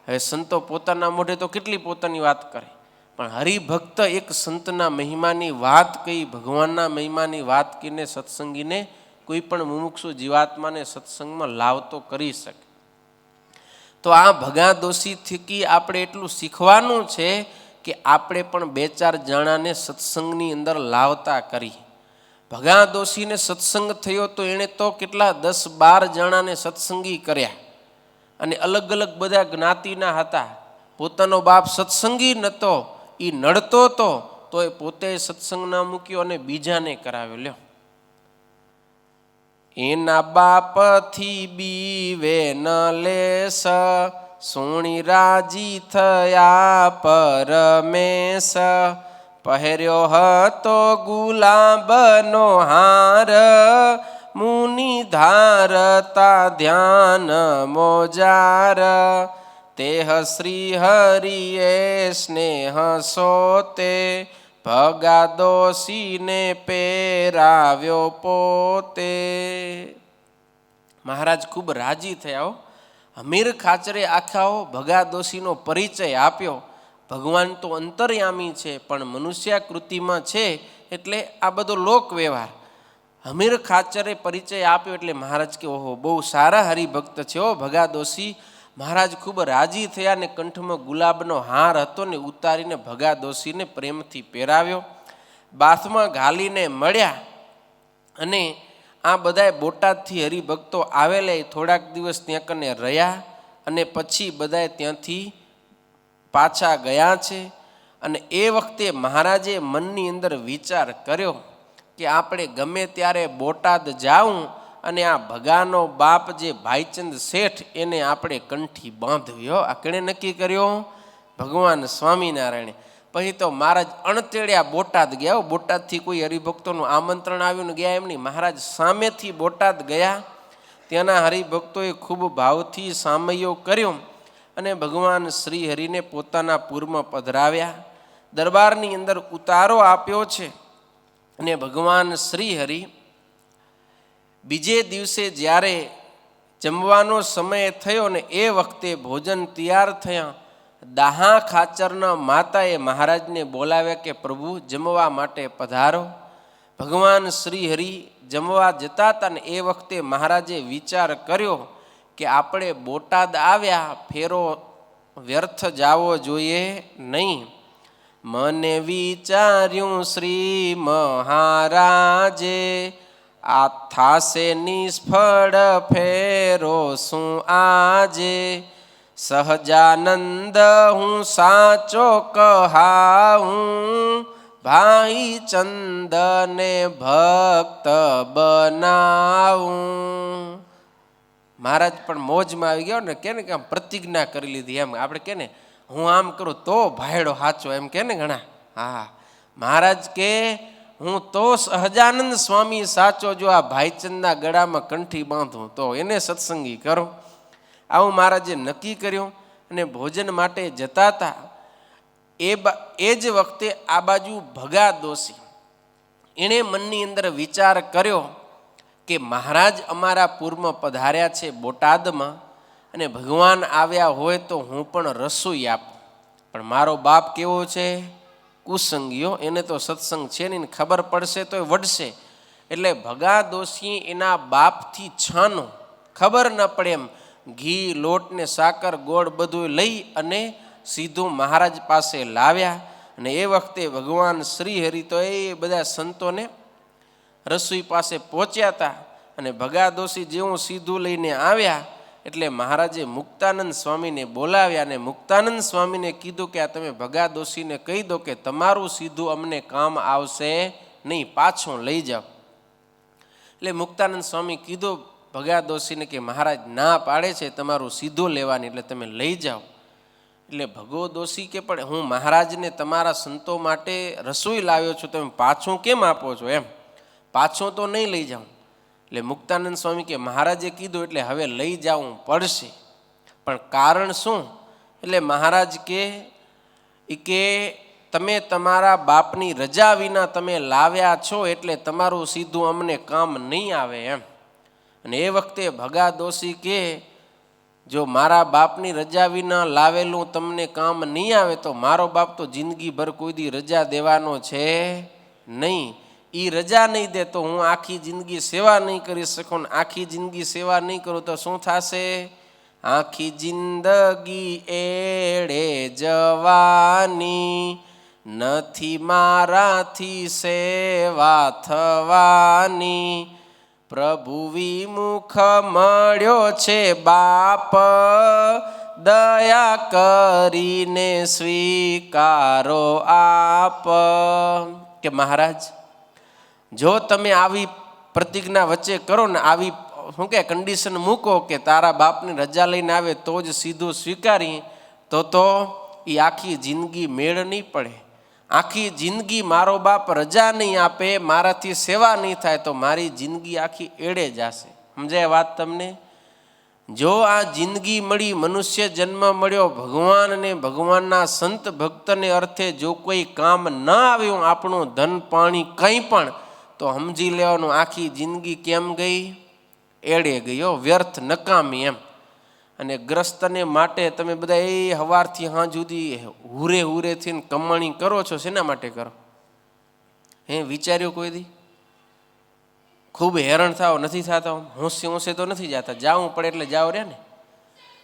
હવે સંતો પોતાના મોઢે તો કેટલી પોતાની વાત કરે, પણ હરિભક્ત એક સંતના મહિમાની વાત કહી, ભગવાનના મહિમાની વાત કહીને સત્સંગીને કોઈ પણ મુમુક્ષુ જીવાત્માને સત્સંગમાં લાવતો કરી શકે. તો આ ભગા દોષી થકી આપણે એટલું શીખવાનું છે કે આપણે પણ 2-4 જણાને સત્સંગની અંદર લાવતા કરી. ભગા દોષીને સત્સંગ થયો તો એણે તો કેટલા 10-12 જણાને સત્સંગી કર્યા, અને અલગ અલગ બધા જ્ઞાતિના હતા. પોતાનો બાપ સત્સંગી નહોતો, એ નડતો હતો, તો એ પોતે સત્સંગ ના મૂક્યો અને બીજાને કરાવ્યો. લ્યો, એના બાપથી બીવે ન લેસ, સોણી રાજી થયા પરમેશ. પહેર્યો હતો ગુલાબનો હાર, મુનિ ધારતા ધ્યાન મોજાર. તેહ શ્રી હરિએ સ્નેહ સોતે, ભગા દોષીને પેરાવ્યો પોતે. મહારાજ ખૂબ રાજી થયા. હમીર ખાચરે આખાઓ ભગા દોષીનો પરિચય આપ્યો. ભગવાન તો અંતર્યામી છે, પણ મનુષ્યાકૃતિમાં છે, એટલે આ બધો લોક વ્યવહાર. હમીર ખાચરે પરિચય આપ્યો એટલે મહારાજ કે ઓહો, બહુ સારા હરિભક્ત છે હો ભગા દોષી. મહારાજ ખૂબ રાજી થયા ને કંઠમાં ગુલાબનો હાર હતો ને ઉતારીને ભગા દોષીને પ્રેમથી પહેરાવ્યો, બાથમાં ઘાલીને મળ્યા. અને આ બધાએ બોટાદથી હરિભક્તો આવેલા, થોડાક દિવસ ત્યાં કને રહ્યા, અને પછી બધાએ ત્યાંથી પાછા ગયા છે. અને એ વખતે મહારાજે મનની અંદર વિચાર કર્યો કે આપણે ગમે ત્યારે બોટાદ જાઉં અને આ ભગાનો બાપ જે ભાઈચંદ શેઠ એને આપણે કંઠી બાંધવ્યો. આ કેણે નક્કી કર્યો? ભગવાન સ્વામિનારાયણે. પછી તો મહારાજ અણતેડ્યા બોટાદ ગયા. બોટાદથી કોઈ હરિભક્તોનું આમંત્રણ આવ્યું ને ગયા એમ નહીં, મહારાજ સામેથી બોટાદ ગયા. ત્યાંના હરિભક્તોએ ખૂબ ભાવથી સામયો કર્યો અને ભગવાન શ્રી હરિને પોતાના પૂરમાં પધરાવ્યા, દરબારની અંદર ઉતારો આપ્યો છે. અને ભગવાન શ્રી હરિ બીજે દિવસે જ્યારે જમવાનો સમય થયો ને એ વખતે ભોજન તૈયાર થયા. દાહા ખાચરના માતાએ મહારાજને બોલાવ્યા કે પ્રભુ જમવા માટે પધારો. ભગવાન શ્રી હરિ જમવા જતા હતા ને એ વખતે મહારાજે વિચાર કર્યો કે આપણે બોટાદ આવ્યા, ફેરો વ્યર્થ જાવો જોઈએ નહીં. મને વિચાર્યું શ્રી મહારાજે, આ થાશે નિષ્ફળ ફેરો શું આજે. સહજાનંદ હું સાચો કહાવું, ભાઈ ચંદને ભક્ત બનાવું. મહારાજ પણ મોજમાં આવી ગયો ને, કે ને કે પ્રતિજ્ઞા કરી લીધી. એમ આપણે કે ને હું આમ કરું તો ભાયડો સાચો, એમ કે ને ઘણા. હા, મહારાજ કે હું તો સહજાનંદ સ્વામી સાચો, જો આ ભાઈચંદના ગળામાં કંઠી બાંધું તો એને સત્સંગી કરું. આવું મહારાજે નક્કી કર્યું અને ભોજન માટે જતા હતા. એ જ વખતે આ બાજુ ભગા દોશી એણે મનની અંદર વિચાર કર્યો કે મહારાજ અમારા પૂરમાં પધાર્યા છે બોટાદમાં, અને ભગવાન આવ્યા હોય તો હું પણ રસોઈ આપું. પણ મારો બાપ કેવો છે, કુસંગીઓ, એને તો સત્સંગ છે નહીં, ખબર પડશે તો એ વઢશે. એટલે ભગા દોશી એના બાપથી છાનો ખબર ન પડે એમ ઘી, લોટ ને સાકર, ગોળ બધું લઈ અને સીધું મહારાજ પાસે લાવ્યા. અને એ વખતે ભગવાન શ્રી હરિ તો એ બધા સંતોને રસોઈ પાસે પહોંચ્યા હતા. અને ભગા દોશી જેવું સીધું લઈને આવ્યા એટલે મહારાજે મુક્તાનંદ સ્વામીને બોલાવ્યા અને મુક્તાનંદ સ્વામીને કીધું કે આ તમે ભગા દોશીને કહી દો કે તમારું સીધું અમને કામ આવશે નહીં, પાછું લઈ જાઓ. એટલે મુક્તાનંદ સ્વામી કીધું ભગા દોશીને કે મહારાજ ના પાડે છે તમારું સીધું લેવાની, એટલે તમે લઈ જાઓ. એટલે ભગો દોશી કે પણ હું મહારાજને તમારા સંતો માટે રસોઈ લાવ્યો છું, તમે પાછું કેમ આપો છો, એમ પાછું તો નહીં લઈ જાઉં. એટલે મુક્તાનંદ સ્વામી કે મહારાજે કીધું એટલે હવે લઈ જવું પડશે, પણ કારણ શું? એટલે મહારાજ કે તમે તમારા બાપની રજા વિના તમે લાવ્યા છો એટલે તમારું સીધું અમને કામ નહીં આવે એમ. અને એ વખતે ભગા દોશી કે જો મારા બાપની રજા વિના લાવેલું તમને કામ નહીં આવે તો મારો બાપ તો જિંદગીભર કોઈ દી રજા દેવાનો છે નહીં. એ રજા નહીં દે તો હું આખી જિંદગી સેવા નહીં કરી શકું, ને આખી જિંદગી સેવા નહીં કરું તો શું થશે? આખી જિંદગી એળે જવાની, નથી મારાથી સેવા થવાની. પ્રભુ વિમુખ મળ્યો છે બાપ, દયા કરીને સ્વીકારો આપ. કે મહારાજ જો તમે આવી પ્રતિજ્ઞા વચ્ચે કરો ને, આવી શું કે કન્ડિશન મૂકો કે તારા બાપની રજા લઈને આવે તો જ સીધું સ્વીકારી, તો એ આખી જિંદગી મેળ નહીં પડે. આખી જિંદગી મારો બાપ રજા નહીં આપે, મારાથી સેવા નહીં થાય તો મારી જિંદગી આખી એળે જશે. સમજાય વાત તમને? જો આ જિંદગી મળી, મનુષ્ય જન્મ મળ્યો, ભગવાન ને ભગવાનના સંત ભક્તને અર્થે જો કોઈ કામ ન આવ્યું, આપણું ધન પાણી કંઈ પણ, તો સમજી લેવાનું આખી જિંદગી કેમ ગઈ? એળે ગયો, વ્યર્થ, નકામી એમ. અને ગ્રસ્તને માટે તમે બધા એ સવારથી સાંજ સુધી હુરેથી કમાણી કરો છો, શેના માટે કરો? હે વિચાર્યું કોઈ દી? ખૂબ હેરાન થાવ નથી થતા? હોંશે તો નથી જતા, જાવું પડે એટલે જાવ રે ને.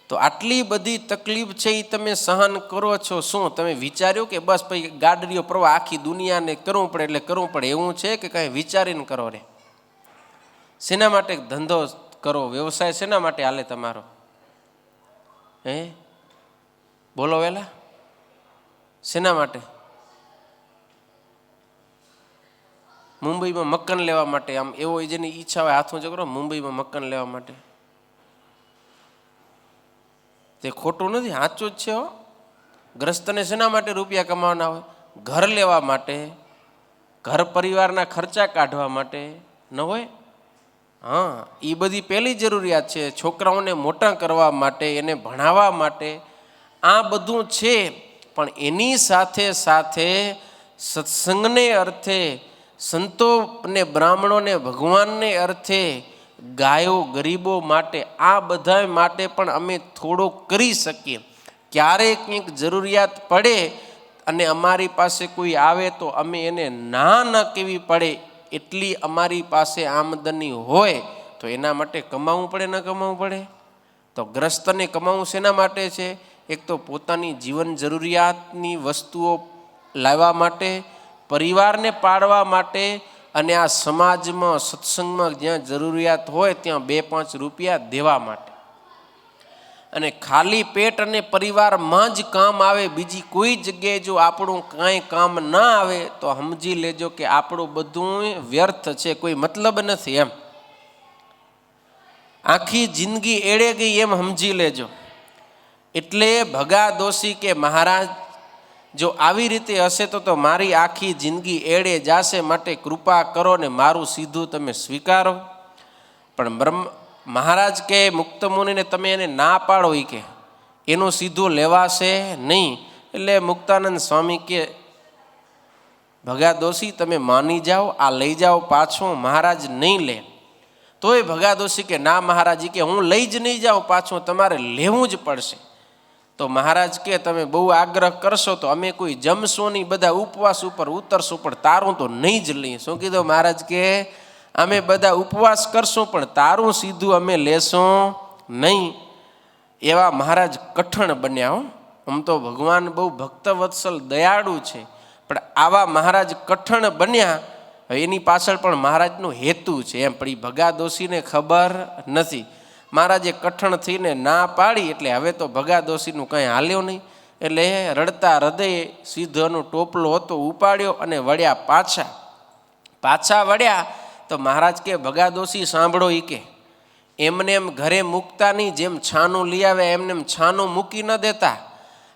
તો આટલી બધી તકલીફ છે એ તમે સહન કરો છો, શું તમે વિચાર્યું કે બસ ભાઈ ગાડરીઓ પ્રવાહ આખી દુનિયાને કરવું પડે એટલે કરવું પડે એવું છે કે કાંઈ વિચારીને કરો રે? શેના માટે ધંધો કરો, વ્યવસાય શેના માટે હાલે તમારો? હે બોલો વેલા, શેના માટે? મુંબઈમાં મકાન લેવા માટે, આમ એવો જેની ઈચ્છા હોય હાથ ઊંચો કરો, મુંબઈમાં મકાન લેવા માટે. તે ખોટું નથી, સાચું જ છે હો. ગ્રસ્તને શેના માટે રૂપિયા કમાવાના હોય? ઘર લેવા માટે, ઘર પરિવારના ખર્ચા કાઢવા માટે ન હોય? હા, એ બધી પહેલી જરૂરિયાત છે. છોકરાઓને મોટા કરવા માટે, એને ભણાવવા માટે આ બધું છે. પણ એની સાથે સાથે સત્સંગને અર્થે, સંતો ને બ્રાહ્મણોને ભગવાનને અર્થે, ગાયો ગરીબો માટે, આ બધા માટે પણ અમે થોડો કરી શકીએ. ક્યારેક કંઈક જરૂરિયાત પડે અને અમારી પાસે કોઈ આવે તો અમે એને ના ન કહેવી પડે એટલી અમારી પાસે આમદની હોય તો એના માટે કમાવું પડે ન કમાવું પડે? તો ગ્રસ્તને કમાવું શેના માટે છે? એક તો પોતાની જીવન જરૂરિયાતની વસ્તુઓ લાવવા માટે, પરિવારને પાળવા માટે, અને આ સમાજમાં સત્સંગમાં જ્યાં જરૂરિયાત હોય ત્યાં 2-5 રૂપિયા દેવા માટે. અને ખાલી પેટ અને પરિવારમાં જ કામ આવે, બીજી કોઈ જગ્યાએ જો આપણું કાંઈ કામ ના આવે તો સમજી લેજો કે આપણું બધું વ્યર્થ છે, કોઈ મતલબ નથી એમ. આખી જિંદગી એળે ગઈ એમ સમજી લેજો. એટલે ભગા દોશી કે મહારાજ જો આવી રીતે હશે તો મારી આખી જિંદગી એળે જાશે, માટે કૃપા કરો ને મારું સીધું તમે સ્વીકારો. પણ મહારાજ કે મુક્ત મુનિને તમે એને ના પાડો એ કે એનું સીધું લેવાશે નહીં. એટલે મુક્તાનંદ સ્વામી કે ભગા દોશી તમે માની જાઓ, આ લઈ જાઓ પાછું. મહારાજ નહીં લે. તોય ભગા દોશી કે ના મહારાજ, કે હું લઈ જ નહીં જાઉં પાછું, તમારે લેવું જ પડશે. તો મહારાજ કે તમે બહુ આગ્રહ કરશો તો અમે કોઈ જમશો નહીં, બધા ઉપવાસ ઉપર ઉતરશું, પણ તારું તો નહીં જ લઈએ. શું કીધું મહારાજ? કે અમે બધા ઉપવાસ કરશું પણ તારું સીધું અમે લેશું નહીં. એવા મહારાજ કઠણ બન્યા હો. આમ તો ભગવાન બહુ ભક્તવત્સલ દયાળુ છે, પણ આવા મહારાજ કઠણ બન્યા. એની પાછળ પણ મહારાજનો હેતુ છે એમ, પણ એ ભગા દોશીને ખબર નથી. મહારાજે કઠણ થઈને ના પાડી એટલે હવે તો ભગા દોશીનું કંઈ હાલ્યો નહીં. એટલે રડતા હૃદયે સીધોનો ટોપલો હતો ઉપાડ્યો અને વળ્યા પાછા વળ્યા. તો મહારાજ કે ભગા દોશી સાંભળો, એ કે એમને એમ ઘરે મૂકતાની, જેમ છાનું લઈ આવે એમને એમ છાનું મૂકી ન દેતા.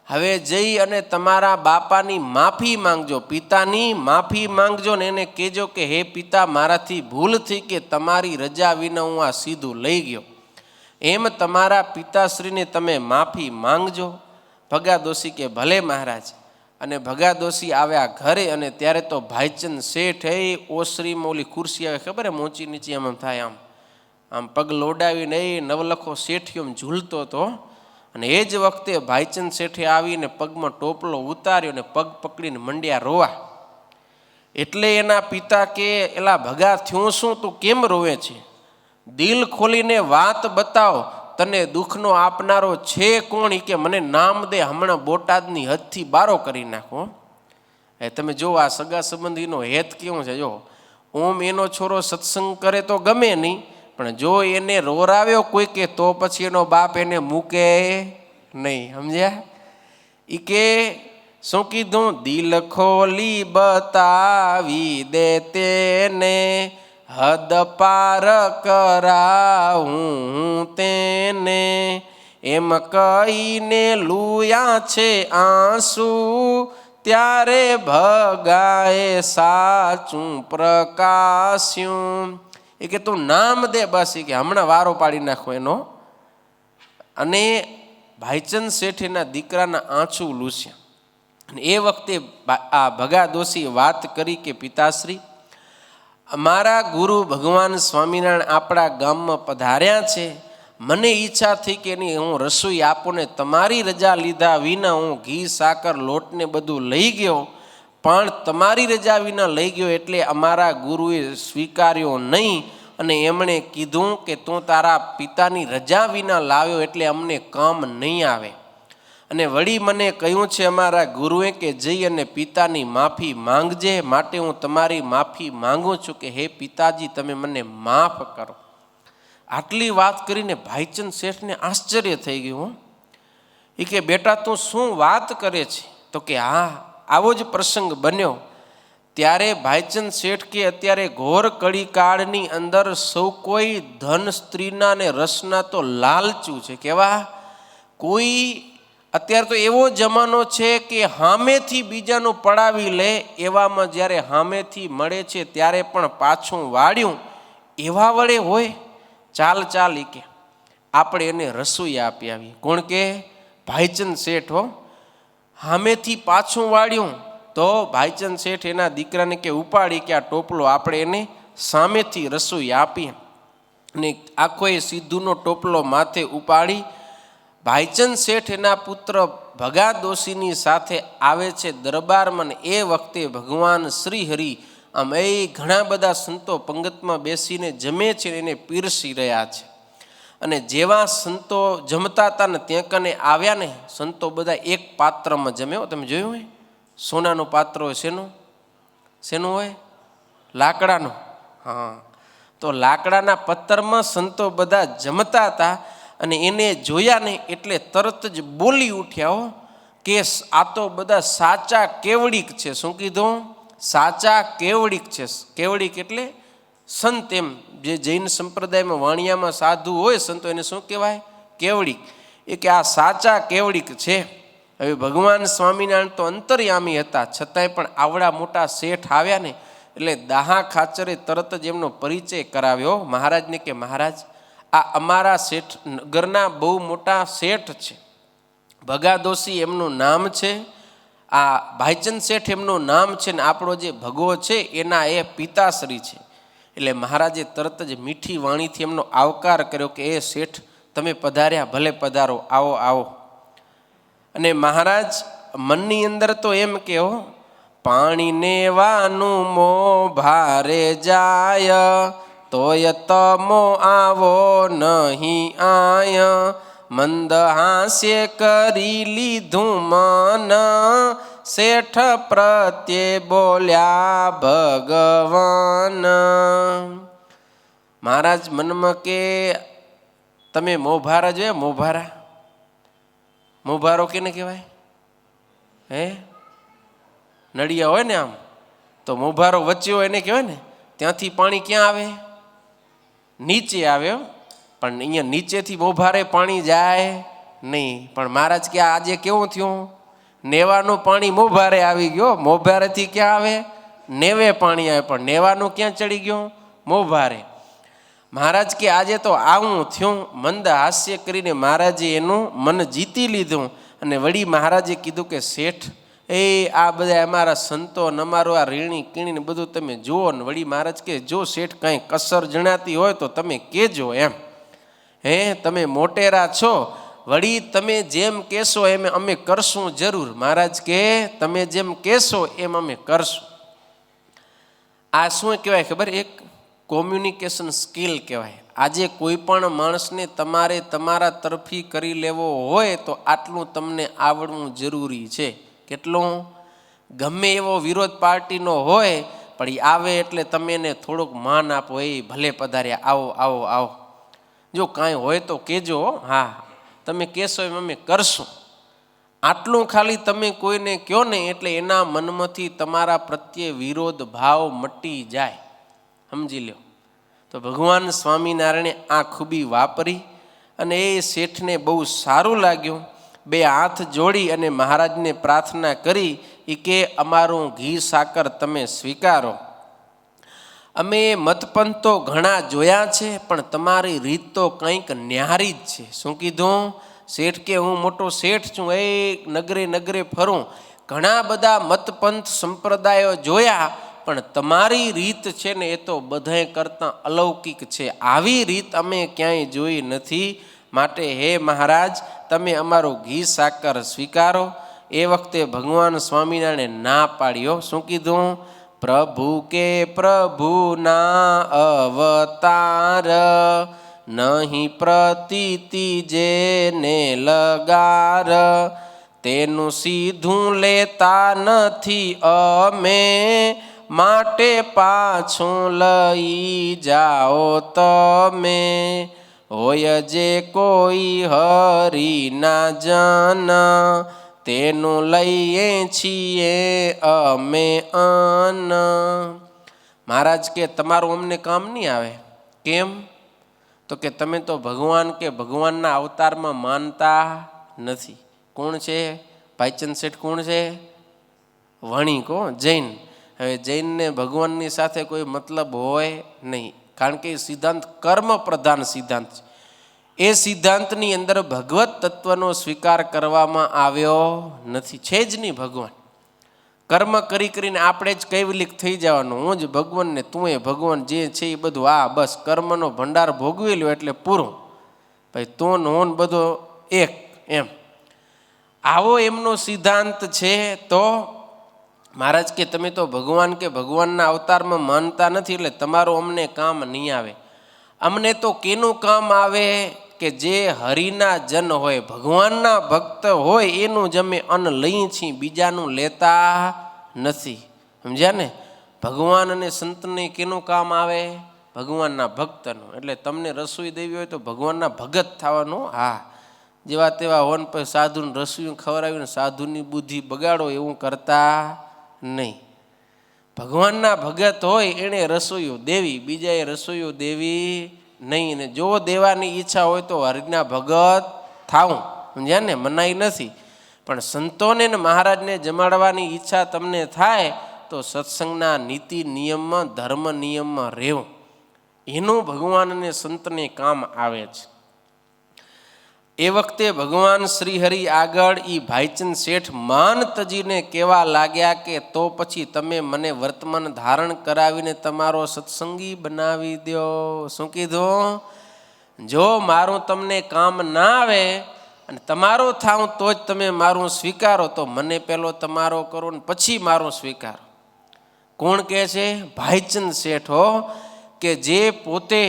હવે જઈ અને તમારા બાપાની માફી માંગજો, પિતાની માફી માંગજો ને એને કહેજો કે હે પિતા, મારાથી ભૂલ થઈ કે તમારી રજા વિના હું આ સીધું લઈ ગયો. એમ તમારા પિતાશ્રીને તમે માફી માંગજો. ભગા દોશી કે ભલે મહારાજ. અને ભગા દોશી આવ્યા ઘરે, અને ત્યારે તો ભાઈચંદ શેઠ ઓસરીમાં ઓલી ખુરશી આવે ખબર, મોચી નીચી આમ થાય, આમ પગ લોડાવીને નવલખો શેઠિયો ઝૂલતો હતો. અને એ જ વખતે ભાઈચંદ શેઠે આવીને પગમાં ટોપલો ઉતાર્યો અને પગ પકડીને મંડ્યા રોવા. એટલે એના પિતા કે એલા ભગા, થયું શું? તું કેમ રોવે છે? દિલ ખોલીને વાત બતાવ, તને દુઃખનો આપનારો છે કોણ? કે મને નામ દે, હમણાં બોટાદની હદથી બારો કરી નાખો. તમે જો આ સગા સંબંધીનો હેત કેવું છે. જો ઓમ એનો છોરો સત્સંગ કરે તો ગમે નહીં, પણ જો એને રોરાવ્યો કોઈ કે તો પછી એનો બાપ એને મૂકે નહીં. સમજ્યા? એ કે શું કીધું? દિલ ખોલી બતાવી દે તેને, હદ પાર કરાવું તેને. એમ કહીને લુયા છે આંસુ, ત્યારે ભગાએ સાચું પ્રકાશ્યું. એ કે તું નામ દે બસ, એ કે હમણાં વારો પાડી નાખો એનો. અને ભાઈચંદ શેઠના દીકરાના આંસુ લૂસ્યા. અને એ વખતે આ ભગા દોશી વાત કરી કે પિતાશ્રી, અમારા ગુરુ ભગવાન સ્વામિનારાયણ આપણા ગામમાં પધાર્યા છે. મને ઈચ્છા થઈ કે એની હું રસોઈ આપું ને તમારી રજા લીધા વિના હું ઘી સાકર લોટને બધું લઈ ગયો, પણ તમારી રજા વિના લઈ ગયો એટલે અમારા ગુરુએ સ્વીકાર્યો નહીં. અને એમણે કીધું કે તું તારા પિતાની રજા વિના લાવ્યો એટલે અમને કામ નહીં આવે. અને વળી મને કહ્યું છે અમારા ગુરુએ કે જઈ અને પિતાની માફી માંગજે, માટે હું તમારી માફી માંગુ છું કે હે પિતાજી, તમે મને માફ કરો. આટલી વાત કરીને ભાઈચંદ શેઠને આશ્ચર્ય થઈ ગયું. એ કે બેટા તું શું વાત કરે છે? તો કે હા, આવો જ પ્રસંગ બન્યો. ત્યારે ભાઈચંદ શેઠ કે અત્યારે ઘોર કળી કાળની અંદર સૌ કોઈ ધન, સ્ત્રીના ને રસના તો લાલચું છે. કેવા? કોઈ અત્યારે તો એવો જમાનો છે કે હામેથી બીજાનું પડાવી લે, એવામાં જ્યારે હામેથી મળે છે ત્યારે પણ પાછું વાળ્યું એવા વડે હોય ચાલ ચાલ કે આપણે એને રસોઈ આપી આવીએ. કોણ કે? ભાઈચંદ શેઠ. હો, સામેથી પાછું વાળ્યું તો ભાઈચંદ શેઠ એના દીકરાને કે ઉપાડી કે આ ટોપલો આપણે એને સામેથી રસોઈ આપીએ. અને આખો એ સિદ્ધુનો ટોપલો માથે ઉપાડી ભાઈચંદ શેઠ એના પુત્ર ભગા દોશીની સાથે આવે છે દરબારમાં. એ વખતે ભગવાન શ્રી હરિ આમ એ ઘણા બધા સંતો પંગતમાં બેસીને જમે છે, એને પીરસી રહ્યા છે. અને જેવા સંતો જમતા હતા ને ત્યાં કને આવ્યા ને સંતો બધા એક પાત્રમાં જમે. તમે જોયું હોય સોનાનું પાત્ર હોય, શેનું હોય? લાકડાનું. હા, તો લાકડાના પત્તરમાં સંતો બધા જમતા હતા અને એને જોયા ને એટલે તરત જ બોલી ઉઠ્યા હો કે આ તો બધા સાચા કેવડિક છે. શું કીધું? સાચા કેવડિક છે. કેવડિક એટલે સંત, એમ જે જૈન સંપ્રદાયમાં વાણિયામાં સાધુ હોય સંતો, એને શું કહેવાય? કેવડિક. એ કે આ સાચા કેવડિક છે. હવે ભગવાન સ્વામિનારાયણ તો અંતર્યામી હતા, છતાંય પણ આવડા મોટા શેઠ આવ્યા ને એટલે દાહા ખાચરે તરત જ એમનો પરિચય કરાવ્યો મહારાજને કે મહારાજ, આ અમારા શેઠ નગરના બહુ મોટા શેઠ છે. ભગા દોશી એમનું નામ છે, આ ભાઈચંદ શેઠ એમનું નામ છે, ને આપણો જે ભગવો છે એના એ પિતાશ્રી છે. એટલે મહારાજે તરત જ મીઠી વાણીથી એમનો આવકાર કર્યો કે એ શેઠ તમે પધાર્યા, ભલે પધારો, આવો આવો. અને મહારાજ મનની અંદર તો એમ કહો, પાણીને વાનું મો ભારે જાય, તોય તમો આવો નહીં આય, મંદ હાસ્ય કરી લીધું મન, શેઠ પ્રત્યે બોલ્યા ભગવાન. મહારાજ મનમાં કે તમે મોભારા જોયા? મોભારા, મોભારો કેને કહેવાય? હે, નળિયા હોય ને આમ, તો મોભારો વચ્ચે હોય એને કહેવાય ને. ત્યાંથી પાણી ક્યાં આવે? નીચે આવે. પણ અહીંયા નીચેથી મોભારે પાણી જાય નહીં. પણ મહારાજ કે આજે કેવું થયું? નેવાનું પાણી મોભારે આવી ગયો. મોભારેથી ક્યાં આવે? નેવે પાણી આવે. પણ નેવાનું ક્યાં ચડી ગયું? મોભારે. મહારાજ કે આજે તો આવું થયું. મંદ હાસ્ય કરીને મહારાજે એનું મન જીતી લીધું. અને વળી મહારાજે કીધું કે શેઠ, એ આ બધા અમારા સંતો ને અમારું આ રીણી કીણીને બધું તમે જુઓ ને. વળી મહારાજ કે જો શેઠ કાંઈ કસર જણાતી હોય તો તમે કહેજો એમ. હે, તમે મોટેરા છો, વળી તમે જેમ કહેશો એમ અમે કરશું જરૂર. મહારાજ કે તમે જેમ કહેશો એમ અમે કરશું. આ શું કહેવાય ખબર? એક કોમ્યુનિકેશન સ્કિલ કહેવાય. આજે કોઈ પણ માણસને તમારે તમારા તરફી કરી લેવો હોય તો આટલું તમને આવડવું જરૂરી છે. કેટલું? ગમે એવો વિરોધ પાર્ટીનો હોય પણ એ આવે એટલે તમે એને થોડુંક માન આપો, એ ભલે પધાર્યા, આવો આવો આવો. જો કાંઈ હોય તો કહેજો. હા, તમે કહેશો એમ અમે કરશું. આટલું ખાલી તમે કોઈને કહો ને એટલે એના મનમાંથી તમારા પ્રત્યે વિરોધ ભાવ મટી જાય. સમજી લો. તો ભગવાન સ્વામિનારાયણે આ ખૂબી વાપરી અને એ શેઠને બહુ સારું લાગ્યું. બે હાથ જોડી અને મહારાજને પ્રાર્થના કરી એ કે અમારું ઘી સાકર તમે સ્વીકારો. અમે મતપંથ તો ઘણા જોયા છે પણ તમારી રીત તો કંઈક ન્યારી જ છે. શું કીધું? શેઠ કે હું મોટો શેઠ છું, એ નગરે નગરે ફરું, ઘણા બધા મતપંથ સંપ્રદાયો જોયા પણ તમારી રીત છે ને એ તો બધાય કરતાં અલૌકિક છે. આવી રીત અમે ક્યાંય જોઈ નથી. માટે હે મહારાજ, તમે અમારું ઘી સાકર સ્વીકારો. એ વખતે ભગવાન સ્વામિનારાયણે ના પાડ્યો. શું કીધું? પ્રભુ કે પ્રભુના અવતાર, નહીં પ્રતીતિ જેને લગાર, તેનું સીધું લેતા નથી અમે, માટે પાછું લઈ જાઓ તમે. હોય જે કોઈ હરિના જન, તેનું લઈએ છીએ અમે અન. મહારાજ કે તમારું અમને કામ નહીં આવે. કેમ? તો કે તમે તો ભગવાન કે ભગવાનના અવતારમાં માનતા નથી. કોણ છે? ભાઈચંદ શેઠ કોણ છે? વણિક, જૈન. હવે જૈનને ભગવાનની સાથે કોઈ મતલબ હોય નહીં. કારણ કે એ સિદ્ધાંત કર્મ પ્રધાન સિદ્ધાંત છે. એ સિદ્ધાંતની અંદર ભગવત તત્વનો સ્વીકાર કરવામાં આવ્યો નથી, છે જ નહીં. ભગવાન કર્મ કરી કરીને આપણે જ કૈવલિક થઈ જવાનું, હું જ ભગવાન ને તું એ ભગવાન, જે છે એ બધું આ બસ કર્મનો ભંડાર ભોગવી લ્યો એટલે પૂરું, ભાઈ તું હોન બધો એક એમ. આવો એમનો સિદ્ધાંત છે. તો મહારાજ કે તમે તો ભગવાન કે ભગવાનના અવતારમાં માનતા નથી, એટલે તમારું અમને કામ નહીં આવે. અમને તો કેનું કામ આવે કે જે હરિના જન હોય, ભગવાનના ભક્ત હોય, એનું જ અમે અન્ન લઈએ છીએ, બીજાનું લેતા નથી. સમજ્યા ને? ભગવાન અને સંતને કેનું કામ આવે? ભગવાનના ભક્તનું. એટલે તમને રસોઈ દેવી હોય તો ભગવાનના ભગત થવાનું. હા, જેવા તેવા હોન પછી સાધુને રસોઈ ખવડાવીને સાધુની બુદ્ધિ બગાડો એવું કરતા નહીં. ભગવાનના ભગત હોય એણે રસોઈઓ દેવી, બીજાએ રસોઈઓ દેવી નહીં. ને જો દેવાની ઈચ્છા હોય તો હરિના ભગત થાવું, સમજ્યા ને? મનાઈ નથી. પણ સંતોને ને મહારાજને જમાડવાની ઈચ્છા તમને થાય તો સત્સંગના નીતિ નિયમમાં, ધર્મ નિયમમાં રહેવું, એનું ભગવાન અને સંતને કામ આવે છે. એ વખતે ભગવાન શ્રી હરિ આગળ ઈ ભાઈચંદ શેઠ માન તજીને કહેવા લાગ્યા કે તો પછી તમે મને વર્તમાન ધારણ કરાવીને તમારો સત્સંગી બનાવી દો. શું કીધું? જો મારું તમને કામ ના આવે અને તમારો થાવ તો જ તમે મારું સ્વીકારો, તો મને પહેલો તમારો કરો ને પછી મારો સ્વીકારો. કોણ કહે છે? ભાઈચંદ શેઠ હો, કે જે પોતે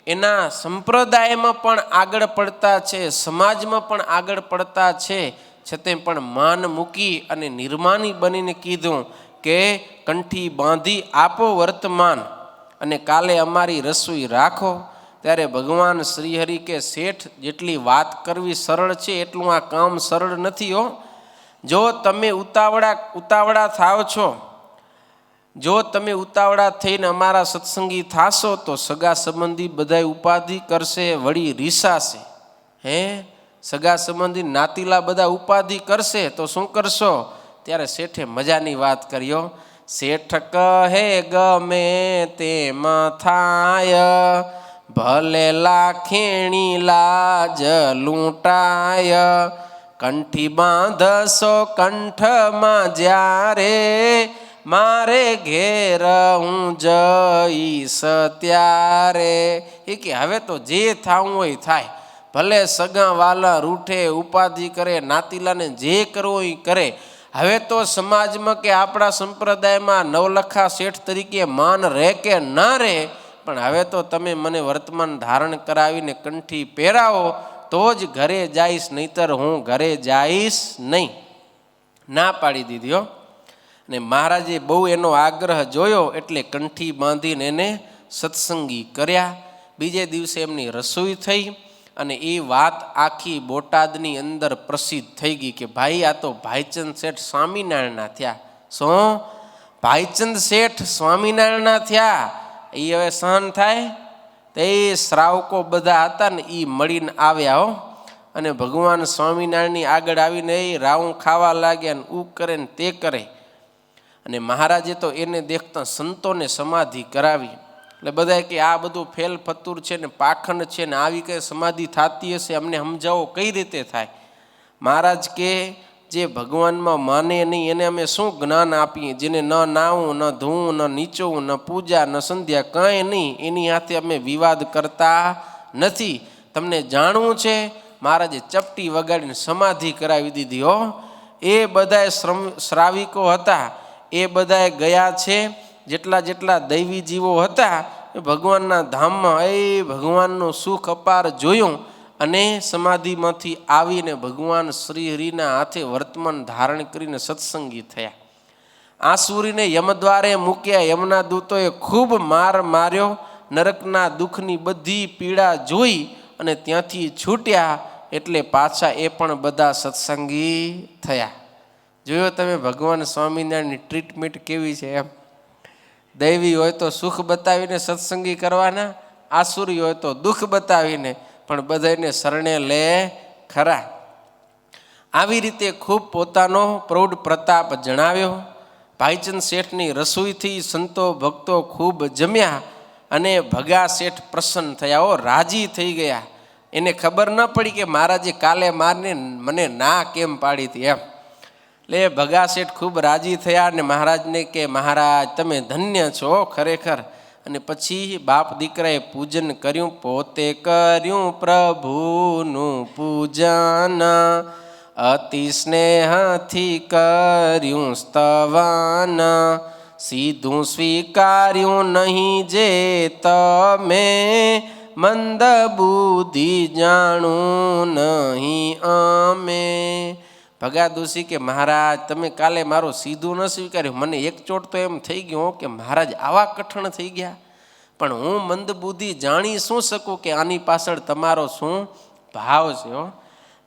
એના સંપ્રદાયમાં પણ આગળ પડતા છે, સમાજમાં પણ આગળ પડતા છે, છતાં પણ માન મૂકી અને નિર્માની બનીને કીધું કે કંઠી બાંધી આપો વર્તમાન અને કાલે અમારી રસોઈ રાખો. ત્યારે ભગવાન શ્રીહરિ કે શેઠ, જેટલી વાત કરવી સરળ છે એટલું આ કામ સરળ નથી હો. જો તમે ઉતાવળા થાવ છો, જો તમે ઉતાવળા થઈને અમારા સત્સંગી થાશો તો સગા સંબંધી બધા ઉપાધિ કરશે, વળી રીસાશે. હે, સગા સંબંધી નાતીલા બધા ઉપાધિ કરશે તો શું કરશો? ત્યારે શેઠે મજાની વાત કર્યો. શેઠ કહે ગમે તેમ થાય, ભલે લાખેણી લાજ લૂંટાય, કંઠી બાંધશો કંઠમાં જ્યારે, મારે ઘેર હું જઈશ ત્યારે. એ કે હવે તો જે થાવું હોય થાય, ભલે સગા વાલા રૂઠે, ઉપાધિ કરે, નાતીલાને જે કરવું એ કરે. હવે તો સમાજમાં કે આપણા સંપ્રદાયમાં નવલખા શેઠ તરીકે માન રહે કે ના રહે, પણ હવે તો તમે મને વર્તમાન ધારણ કરાવીને કંઠી પહેરાવો તો જ ઘરે જઈશ, નહીતર હું ઘરે જઈશ નહીં. ના પાડી દીધી હો. ને મહારાજે બહુ એનો આગ્રહ જોયો એટલે કંઠી બાંધીને એને સત્સંગી કર્યા. બીજે દિવસે એમની રસોઈ થઈ અને એ વાત આખી બોટાદની અંદર પ્રસિદ્ધ થઈ ગઈ કે ભાઈ આ તો ભાઈચંદ શેઠ સ્વામિનારાયણના થયા. શું? ભાઈચંદ શેઠ સ્વામિનારાયણના થયા. એ હવે સહન થાય? તે શ્રાવકો બધા હતા ને એ મળીને આવ્યા હો. અને ભગવાન સ્વામિનારાયણની આગળ આવીને એ રાઉં ખાવા લાગ્યા ને ઉ કરે ને તે કરે. અને મહારાજે તો એને દેખતા સંતોને સમાધિ કરાવી. એટલે બધા કે આ બધું ફેલ ફતુર છે ને પાખંડ છે ને આવી કઈ સમાધિ થતી હશે, અમને સમજાવો કઈ રીતે થાય. મહારાજ કે જે ભગવાનમાં માને નહીં એને અમે શું જ્ઞાન આપીએ? જેને ન નાવું, ન ધોવું, ન નીચવું, ન પૂજા, ન સંધ્યા, કાંઈ નહીં, એની હાથે અમે વિવાદ કરતા નથી. તમને જાણવું છે? મહારાજે ચપટી વગાડીને સમાધિ કરાવી દીધી હો. એ બધાએ શ્રાવિકો હતા એ બધાએ ગયા છે, જેટલા જેટલા દૈવી જીવો હતા એ ભગવાનના ધામમાં એ ભગવાનનું સુખ અપાર જોયું અને સમાધિમાંથી આવીને ભગવાન શ્રી હરિના હાથે વર્તમાન ધારણ કરીને સત્સંગી થયા. આસુરીને યમદ્વારે મૂક્યા. યમના દૂતોએ ખૂબ માર માર્યો. નરકના દુઃખની બધી પીડા જોઈ અને ત્યાંથી છૂટ્યા. એટલે પાછા એ પણ બધા સત્સંગી થયા. જોયો તમે ભગવાન સ્વામિનારાયણની ટ્રીટમેન્ટ કેવી છે એમ. દૈવી હોય તો સુખ બતાવીને સત્સંગી કરવાના, આસુરી હોય તો દુઃખ બતાવીને, પણ બધાને શરણે લે ખરા. આવી રીતે ખૂબ પોતાનો પ્રૌઢ પ્રતાપ જણાવ્યો. ભાઈચંદ શેઠની રસોઈથી સંતો ભક્તો ખૂબ જમ્યા અને ભગા શેઠ પ્રસન્ન થયા, હો રાજી થઈ ગયા. એને ખબર ન પડી કે મહારાજે કાલે મારને મને ના કેમ પાડી હતી એમ. એટલે ભગા શેઠ ખૂબ રાજી થયા અને મહારાજને કે મહારાજ તમે ધન્ય છો ખરેખર. અને પછી બાપ દીકરાએ પૂજન કર્યું, પોતે કર્યું પ્રભુનું પૂજન, અતિ સ્નેહથી કર્યું સ્તવન, સીધું સ્વીકાર્યું નહીં જે તમે, મંદ બુદ્ધિ જાણું નહીં અમે. ભગા દોશી કે મહારાજ તમે કાલે મારું સીધું ન સ્વીકાર્યું, મને એક ચોટ તો એમ થઈ ગયો કે મહારાજ આવા કઠણ થઈ ગયા, પણ હું મંદ બુદ્ધિ જાણી શું શકું કે આની પાછળ તમારો શું ભાવ છે.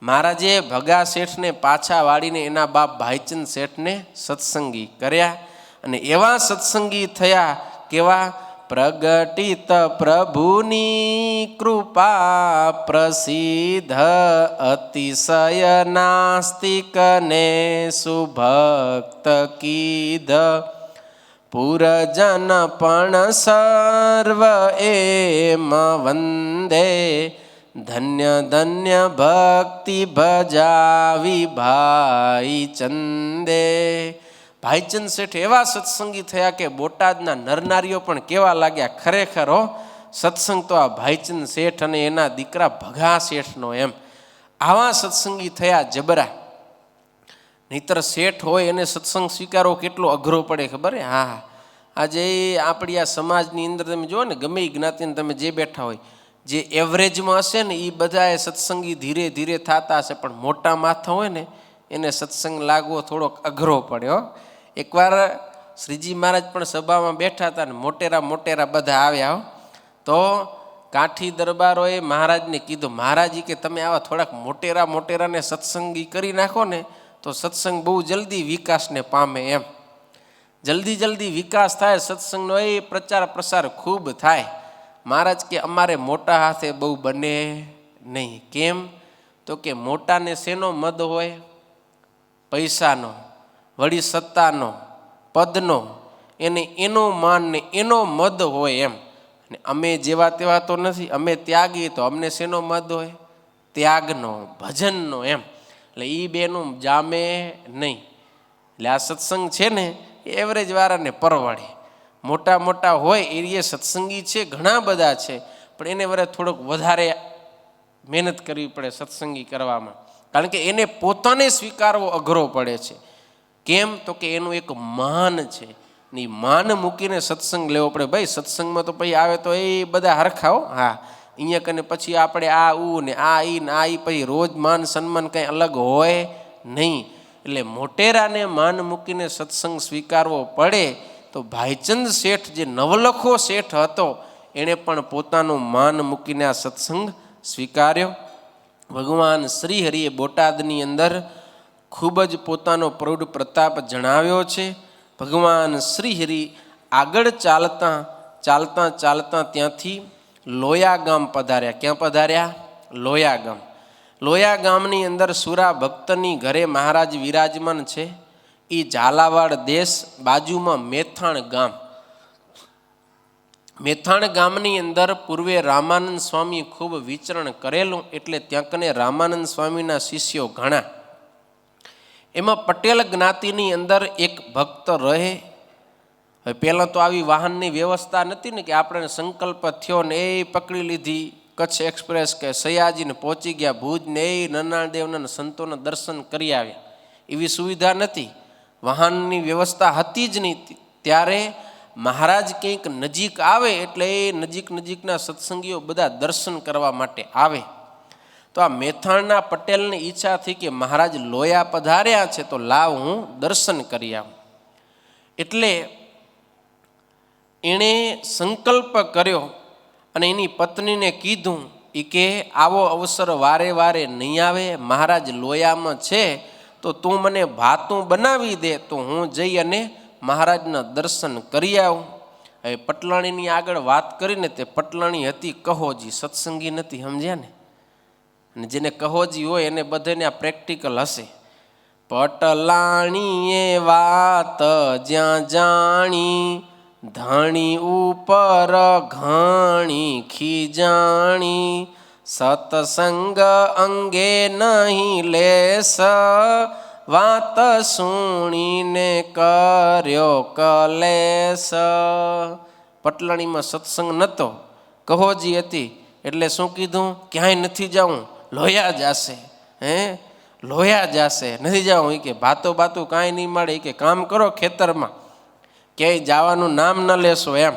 મહારાજે ભગા શેઠને પાછા વાળીને એના બાપ ભાઈચંદ શેઠને સત્સંગી કર્યા અને એવા સત્સંગી થયા કેવા, પ્રગટિત પ્રભુની કૃપા પ્રસિદ્ધ, અતિશય નાસ્તિકને સુભક્ત કીધ, પુરજન પણ સર્વ એમ વંદે, ધન્ય ધન્ય ભક્તિ ભજાવી ભાઈ ચંદે. ભાઈચંદ શેઠ એવા સત્સંગી થયા કે બોટાદના નરનારીઓ પણ કેવા લાગ્યા, ખરેખર હો સત્સંગ તો આ ભાઈચંદ શેઠ અને એના દીકરા ભગા શેઠનો એમ. આવા સત્સંગી થયા જબરા. નહીતર શેઠ હોય એને સત્સંગ સ્વીકારવો કેટલો અઘરો પડે ખબર હે. હા, આજે આપણી આ સમાજની અંદર તમે જુઓ ને, ગમે એ જ્ઞાતિને તમે જે બેઠા હોય, જે એવરેજમાં હશે ને એ બધાએ સત્સંગી ધીરે ધીરે થતા હશે, પણ મોટા માથા હોય ને એને સત્સંગ લાગવો થોડોક અઘરો પડે હો. એકવાર શ્રીજી મહારાજ પણ સભામાં બેઠા હતા ને મોટેરા બધા આવ્યા હો. તો કાઠી દરબારોએ મહારાજને કીધું, મહારાજી કે તમે આવા થોડાક મોટેરાને સત્સંગી કરી નાખો ને તો સત્સંગ બહુ જલ્દી વિકાસને પામે એમ. જલ્દી વિકાસ થાય સત્સંગનો, એ પ્રચાર પ્રસાર ખૂબ થાય. મહારાજ કે અમારે મોટા હાથે બહુ બને નહીં. કેમ? તો કે મોટાને શેનો મદ હોય? પૈસાનો, વળી સત્તાનો, પદનો, એને એનો માન ને એનો મદ હોય એમ. અને અમે જેવા તેવા તો નથી, અમે ત્યાગી, તો અમને શેનો મદ હોય? ત્યાગનો, ભજનનો એમ. એટલે એ બેનું જામે નહીં. એટલે આ સત્સંગ છે ને એ એવરેજ વાળાને પરવડે. મોટા હોય એ સત્સંગી છે, ઘણા બધા છે, પણ એને વરે થોડોક વધારે મહેનત કરવી પડે સત્સંગી કરવામાં, કારણ કે એને પોતાને સ્વીકારવો અઘરો પડે છે. કેમ? તો કે એનું એક માન છે ને, માન મૂકીને સત્સંગ લેવો પડે. ભાઈ સત્સંગમાં તો પછી આવે તો એ બધા હરખાઓ, હા અહીંયા કને પછી આપણે આ ઉ ને આ ઈ ને આ ઈ, પછી રોજ માન સન્માન કંઈ અલગ હોય નહીં. એટલે મોટેરાને માન મૂકીને સત્સંગ સ્વીકારવો પડે. તો ભાઈચંદ શેઠ જે નવલખો શેઠ હતો એણે પણ પોતાનું માન મૂકીને આ સત્સંગ સ્વીકાર્યો. ભગવાન શ્રી હરિએ બોટાદની અંદર ખૂબ જ પોતાનો પ્રૌઢ પ્રતાપ જણાવ્યો છે. ભગવાન શ્રી હરિ આગળ ચાલતા ત્યાંથી લોયા ગામ પધાર્યા. ક્યાં પધાર્યા? લોયા ગામ. લોયા ગામની અંદર સુરા ભક્તની ઘરે મહારાજ વિરાજમાન છે. એ ઝાલાવાડ દેશ, બાજુમાં મેથાણ ગામ. મેથાણ ગામની અંદર પૂર્વે રામાનંદ સ્વામીએ ખૂબ વિચરણ કરેલું, એટલે ત્યાં કને રામાનંદ સ્વામીના શિષ્યો ઘણા. એમાં પટેલ જ્ઞાતિની અંદર એક ભક્ત રહે. હવે પહેલાં તો આવી વાહનની વ્યવસ્થા નથી ને કે આપણે સંકલ્પ થયો ને એ પકડી લીધી કચ્છ એક્સપ્રેસ કે સયાજીને પહોંચી ગયા ભુજ ને એ નરનાળદેવના સંતોના દર્શન કરી આવ્યા. એવી સુવિધા નથી, વાહનની વ્યવસ્થા હતી જ નહીં. ત્યારે મહારાજ કંઈક નજીક આવે એટલે એ નજીકના સત્સંગીઓ બધા દર્શન કરવા માટે આવે. તો આ મેથાણના પટેલની ઈચ્છા થઈ કે મહારાજ લોયા પધાર્યા છે તો લાવ હું દર્શન કરી આવું. એટલે એણે સંકલ્પ કર્યો અને એની પત્નીને કીધું એ કે આવો અવસર વારે નહીં આવે, મહારાજ લોયામાં છે તો તું મને ભાતું બનાવી દે તો હું જઈ અને મહારાજના દર્શન કરી આવું. હવે પટલાણીની આગળ વાત કરીને તે પટલાણી હતી કહોજી, સત્સંગી નથી, સમજ્યા ને. અને જેને કહોજી હોય એને બધાને આ પ્રેક્ટિકલ હશે. પટલાણીએ વાત જ્યાં જાણી, ધણી ઉપર ઘણી ખીજાણી, સત્સંગ અંગે નહીં લેસ, વાત સુણીને કર્યો કલેશ. પટલાણીમાં સત્સંગ નહોતો, કહોજી હતી, એટલે શું કીધું, ક્યાંય નથી જવું, લોયા જાશે. લોયા જાશે, નથી જવું. કે ભાતો બાતું કાંઈ નહીં મળે, કે કામ કરો ખેતરમાં, ક્યાંય જવાનું નામ ન લેશો એમ.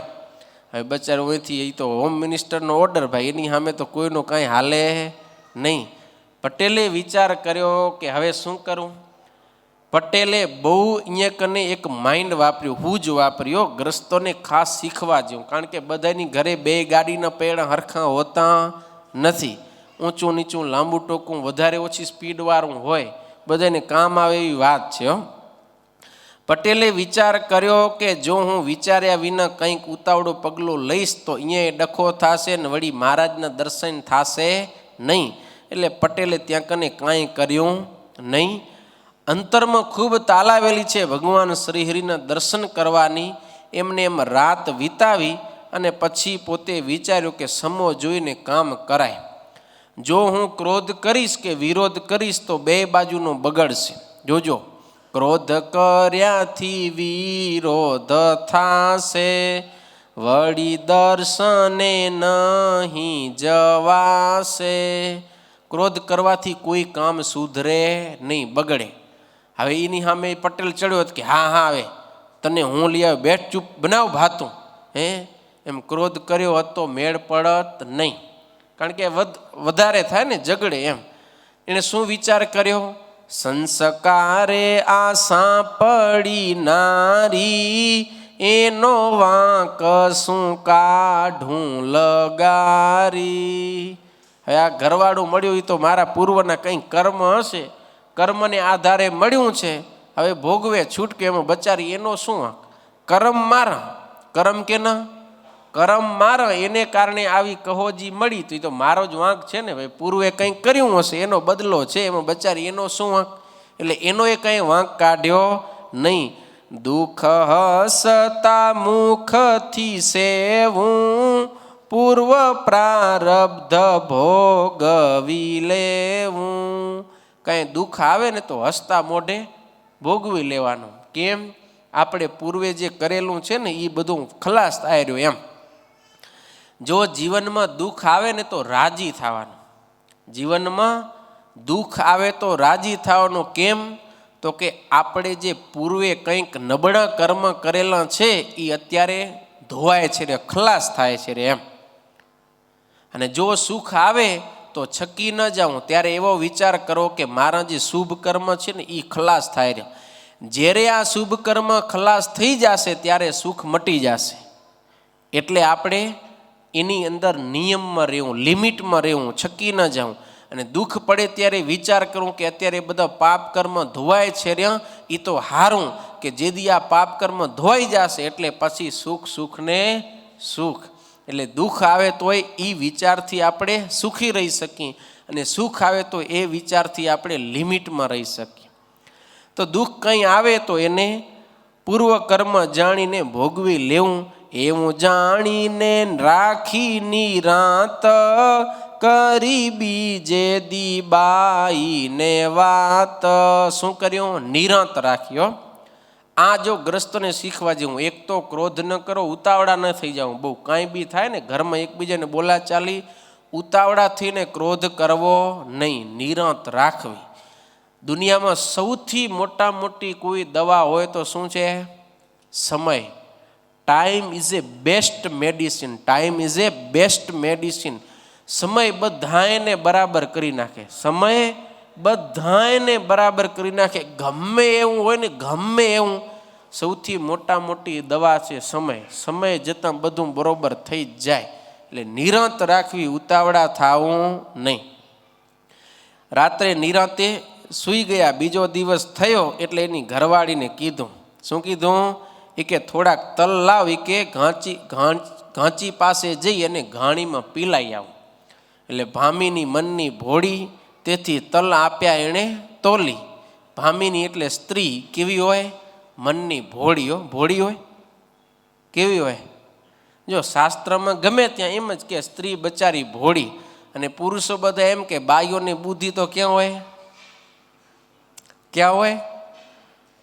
હવે બચારું અહીંથી, એ તો હોમ મિનિસ્ટરનો ઓર્ડર ભાઈ, એની સામે તો કોઈનું કાંઈ હાલે નહીં. પટેલે વિચાર કર્યો કે હવે શું કરું. પટેલે બહુ અહીંયા કને એક માઇન્ડ વાપર્યું, હું જ વાપર્યો, ગ્રસ્તોને ખાસ શીખવા જેવું. કારણ કે બધાની ઘરે બે ગાડીના પૈડા હરખા હોતા નથી. ઊંચું નીચું, લાંબુ ટોકું, વધારે ઓછી સ્પીડવાળું હોય, બધાને કામ આવે એવી વાત છે. પટેલે વિચાર કર્યો કે જો હું વિચાર્યા વિના કંઈક ઉતાવળો પગલું લઈશ તો અહીંયા ડખો થશે ને વળી મહારાજના દર્શન થશે નહીં. એટલે પટેલે ત્યાં કને કાંઈ કર્યું નહીં. અંતરમાં ખૂબ તાલાવેલી છે ભગવાન શ્રીહરિના દર્શન કરવાની. એમને એમ રાત વિતાવી અને પછી પોતે વિચાર્યું કે સમો જોઈને કામ કરાય. જો હું ક્રોધ કરીશ કે વિરોધ કરીશ તો બે બાજુનો બગડશે. જોજો, ક્રોધ કર્યાથી વિરોધ થાશે, વળી દર્શને નહીં જવાશે. ક્રોધ કરવાથી કોઈ કામ સુધરે નહીં, બગડે. હવે એની સામે પટેલ ચડ્યો હતો કે હા હા હવે તને હું લઈ આવ્યો, બેઠ ચૂપ બનાવ ભાતું. એમ ક્રોધ કર્યો હતો, મેળ પડત નહીં. કારણ કે વધારે થાય ને, ઝઘડે એમ. એણે શું વિચાર કર્યો, સંસ્કારે આશા પડી નારી, એનો વાંક શું કાઢું લગારી. હવે આ ઘરવાળું મળ્યું એ તો મારા પૂર્વના કંઈ કર્મ હશે, કર્મને આધારે મળ્યું છે, હવે ભોગવે છૂટકે. એમાં બચારી એનો શું વાંક, કરમ મારા, કરમ કે ના, કરમ મારા, એને કારણે આવી કહોજી મળી તો એ તો મારો જ વાંક છે ને ભાઈ. પૂર્વે કંઈક કર્યું હશે, એનો બદલો છે, એમાં બચારી એનો શું વાંક. એટલે એનો એ કંઈ વાંક કાઢ્યો નહીં. દુઃખ હસતા મુખથી સેવું, પૂર્વ પ્રારબ્ધ ભોગવી લેવું. કાંઈ દુઃખ આવે ને તો હસતા મોઢે ભોગવી લેવાનું. કેમ, આપણે પૂર્વે જે કરેલું છે ને એ બધું ખલાસ થાય રહ્યું એમ. જો જીવનમાં દુઃખ આવે ને તો રાજી થવાનું. જીવનમાં દુઃખ આવે તો રાજી થવાનું. કેમ, તો કે આપણે જે પૂર્વે કંઈક નબળા કર્મ કરેલા છે એ અત્યારે ધોવાય છે રે, ખલાસ થાય છે રે એમ. અને જો સુખ આવે તો છકી ન જાઉં, ત્યારે એવો વિચાર કરો કે મારા જે શુભ કર્મ છે ને એ ખલાસ થાય રહ્યા. જ્યારે આ શુભ કર્મ ખલાસ થઈ જશે ત્યારે સુખ મટી જશે. એટલે આપણે એની અંદર નિયમમાં રહેવું, લિમિટમાં રહેવું, છકી ન જાઉં. અને દુઃખ પડે ત્યારે વિચાર કરું કે અત્યારે બધા પાપ કર્મ ધોવાય છે રહ્યા, એ તો હારું કે જેદી આ પાપ કર્મ ધોવાઈ જશે એટલે પછી સુખ, સુખ ને સુખ. એટલે દુઃખ આવે તોય એ વિચારથી આપણે સુખી રહી શકીએ, અને સુખ આવે તો એ વિચારથી આપણે લિમિટમાં રહી શકીએ. તો દુઃખ કંઈ આવે તો એને પૂર્વ કર્મ જાણીને ભોગવી લેવું. એવું જાણીને રાખી નિરાંત, કરી બીજે દી બાઈને વાત. શું કર્યું, નિરાંત રાખ્યો. આ જો ગ્રસ્તોને શીખવા જેવું. એક તો ક્રોધ ન કરો, ઉતાવળા ન થઈ જાવ. બહુ કાંઈ બી થાય ને ઘરમાં એકબીજાને બોલા ચાલી, ઉતાવળા થઈને ક્રોધ કરવો નહીં, નિરાંત રાખવી. દુનિયામાં સૌથી મોટી કોઈ દવા હોય તો શું છે, સમય. Time is A best medicine. Time is A best medicine. સમય બધાને બરાબર કરી નાખે. સમય બધાને બરાબર કરી નાખે. ગમે એવું હોય ને, ગમે એવું. સૌથી મોટી દવા છે સમય. સમય જતાં બધું બરોબર થઈ જ જાય. એટલે નિરાંત રાખવી, ઉતાવળા થવું નહીં. રાત્રે નિરાંતે સૂઈ ગયા. બીજો દિવસ થયો એટલે એની ઘરવાળીને કીધું. શું કીધું, એ કે થોડાક તલ લાવ, એ કે ઘાંચી પાસે જઈ અને ઘાણીમાં પીલાઈ આવું. એટલે ભામીની મનની ભોળી, તેથી તલ આપ્યા એણે તોલી. ભામીની એટલે સ્ત્રી કેવી હોય, મનની ભોળી હોય. કેવી હોય? જો શાસ્ત્રમાં ગમે ત્યાં એમ જ કે સ્ત્રી બચારી ભોળી, અને પુરુષો બધા એમ કે બાઈઓની બુદ્ધિ તો ક્યાં હોય? ક્યાં હોય?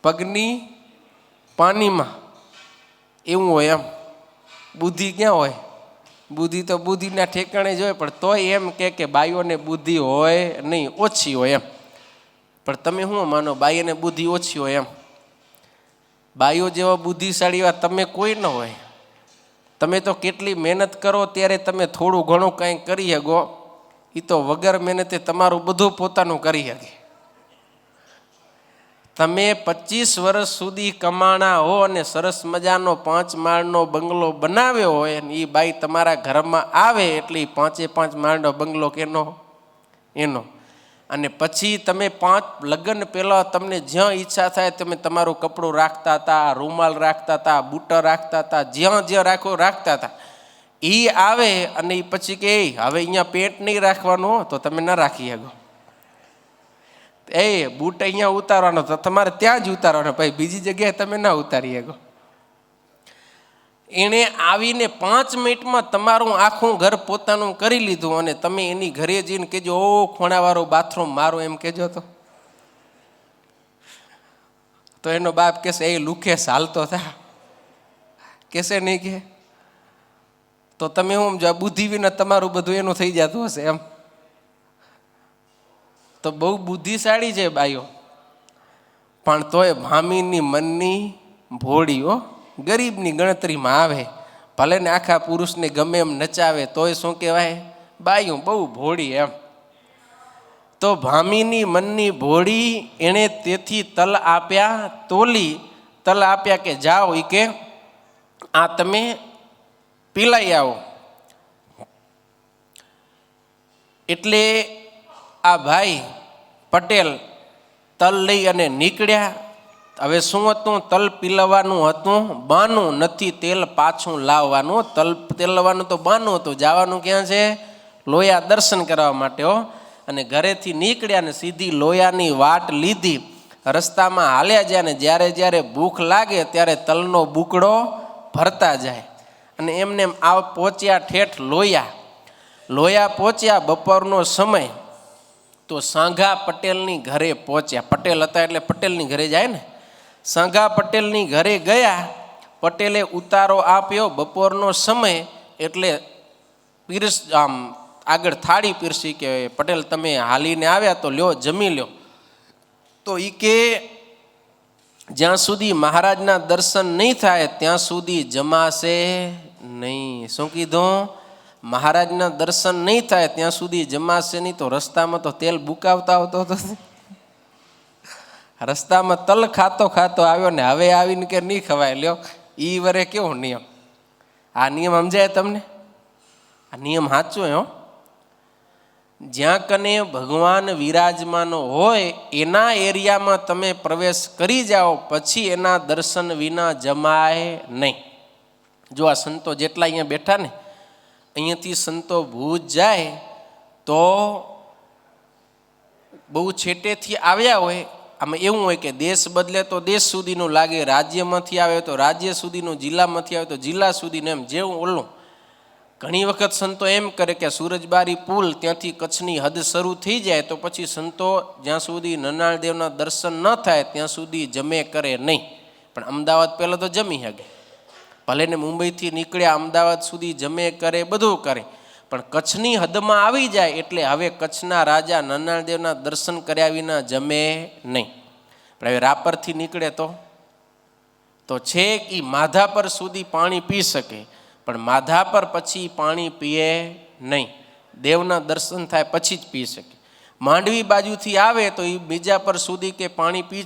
પગની પાનીમાં. એવું હોય એમ. બુદ્ધિ ક્યાં હોય? બુદ્ધિ તો બુદ્ધિના ઠેકાણે જ હોય, પણ તોય એમ કે બાઈઓને બુદ્ધિ હોય નહીં, ઓછી હોય એમ. પણ તમે શું માનો બાઈઓને બુદ્ધિ ઓછી હોય એમ? બાઈઓ જેવા બુદ્ધિશાળી એવા તમે કોઈ ન હોય. તમે તો કેટલી મહેનત કરો ત્યારે તમે થોડું ઘણું કંઈ કરી શકો, એ તો વગર મહેનતે તમારું બધું પોતાનું કરી શકે. તમે 25 વર્ષ સુધી કમાણા હો અને સરસ મજાનો 5 માળનો બંગલો બનાવ્યો હોય, અને એ બાઈ તમારા ઘરમાં આવે એટલે 5 માળનો બંગલો કેનો? એનો. અને પછી તમે લગ્ન પહેલાં તમને જ્યાં ઈચ્છા થાય તમે તમારું કપડું રાખતા હતા, રૂમાલ રાખતા હતા, બૂટા રાખતા હતા, જ્યાં રાખતા હતા. એ આવે અને એ પછી કે હવે અહીંયા પેન્ટ નહીં રાખવાનું, તો તમે ન રાખી શકો. બૂટ અહીંયા ઉતારવાનો તો તમારે ત્યાં જ ઉતારવાનો, ભાઈ બીજી જગ્યાએ તમે ના ઉતારી શકો. એણે આવીને 5 મિનિટમાં તમારું આખું ઘર પોતાનું કરી લીધું, અને તમે એની ઘરે જઈને કહેજો, ઓ ખૂણાવાળું બાથરૂમ મારું, એમ કહેજો તો એનો બાપ કહેશે એ લુખે હાલતો થા, કહેશે નહીં કે? તો તમે હું સમજો બુદ્ધિ વિના તમારું બધું એનું થઈ જતું હશે એમ. તો બહુ બુદ્ધિશાળી છે બાઈઓ, પણ તોય ભામીની મનની ભોળીઓ ગરીબની ગણતરીમાં આવે. ભલે ને આખા પુરુષને ગમે એમ નચાવે તોય શું કહેવાય? બાઈઓ બહુ ભોળી એમ. તો ભામીની મનની ભોળી, એણે તેથી તલ આપ્યા તોલી, તલ આપ્યા કે જાઓ, એ કે આ તમે પીલાઈ આવો. એટલે આ ભાઈ પટેલ તલ લઈ અને નીકળ્યા. હવે શું હતું? તલ પીલવાનું હતું બાનું, નથી તેલ પાછું લાવવાનું. તલ તેલવાનું તો બાનું હતું, જવાનું ક્યાં છે? લોયા દર્શન કરવા માટે હો. અને ઘરેથી નીકળ્યા ને સીધી લોયાની વાટ લીધી. રસ્તામાં હાલ્યા જાય ને જ્યારે ભૂખ લાગે ત્યારે તલનો બુકડો ભરતા જાય. અને એમને પહોંચ્યા ઠેઠ લોયા પહોંચ્યા. બપોરનો સમય. તો સાંઘા પટેલની ઘરે પહોંચ્યા. પટેલ હતા એટલે પટેલની ઘરે જાય ને. સાંઘા પટેલની ઘરે ગયા. પટેલે ઉતારો આપ્યો. બપોરનો સમય એટલે આગળ થાળી પીરસી કે પટેલ તમે હાલીને આવ્યા તો લ્યો, જમી લ્યો. તો એ કે જ્યાં સુધી મહારાજના દર્શન નહીં થાય ત્યાં સુધી જમાશે નહીં. શું કીધું? મહારાજના દર્શન નહીં થાય ત્યાં સુધી જમાશે નહીં. તો રસ્તામાં તો તેલ બુકાવતા આવતો હતો. રસ્તામાં તલ ખાતો આવ્યો ને હવે આવીને કે નહીં ખવાય, લ્યો. ઈ વરે કેવો નિયમ? આ નિયમ સમજાય તમને? આ નિયમ સાચો હો. જ્યાં કને ભગવાન વિરાજમાન હોય એના એરિયામાં તમે પ્રવેશ કરી જાઓ, પછી એના દર્શન વિના જમાય નહીં. જો આ સંતો જેટલા અહીંયા બેઠા ને, અહીંયાથી સંતો ભુજ જાય તો બહુ છેટેથી આવ્યા હોય. આમાં એવું હોય કે દેશ બદલે તો દેશ સુધીનું લાગે, રાજ્યમાંથી આવે તો રાજ્ય સુધીનું, જિલ્લામાંથી આવે તો જિલ્લા સુધીનું, એમ જેવું ઓલું. ઘણી વખત સંતો એમ કરે કે સુરજબારી પુલ ત્યાંથી કચ્છની હદ શરૂ થઈ જાય તો પછી સંતો જ્યાં સુધી નનાળદેવના દર્શન ન થાય ત્યાં સુધી જમે કરે નહીં. પણ અમદાવાદ પહેલાં તો જમી શકે. ભલે ને મુંબઈથી નીકળ્યા અમદાવાદ સુધી જમે કરે, બધું કરે, પણ કચ્છની હદમાં આવી જાય એટલે હવે કચ્છના રાજા નનાળદેવના દર્શન કર્યા વિના જમે નહીં. પણ હવે રાપરથી નીકળે તો છેક એ માધાપર સુધી પાણી પી શકે, પણ માધાપર પછી પાણી પીએ નહીં. દેવના દર્શન થાય પછી જ પી શકે. માંડવી બાજુથી આવે તો એ બીજાપર સુધી કે પાણી પી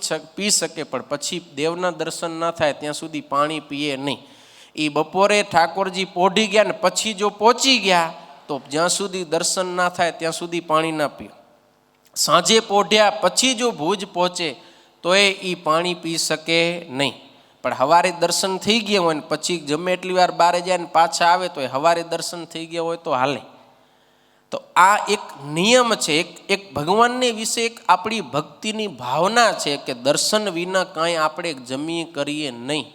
શકે, પણ પછી દેવના દર્શન ન થાય ત્યાં સુધી પાણી પીએ નહીં. એ બપોરે ઠાકોરજી પોઢી ગયા ને પછી જો પહોંચી ગયા તો જ્યાં સુધી દર્શન ના થાય ત્યાં સુધી પાણી ના પીએ. સાંજે પોઢ્યા પછી જો ભુજ પહોંચે તો એ પાણી પી શકે નહીં. પણ હવારે દર્શન થઈ ગયા હોય ને પછી ગમે એટલી વાર બહાર જાય ને પાછા આવે તો હવારે દર્શન થઈ ગયા હોય તો હાલે. તો આ એક નિયમ છે, એક ભગવાનને વિશે એક આપણી ભક્તિની ભાવના છે કે દર્શન વિના કાંઈ આપણે જમીએ કરીએ નહીં.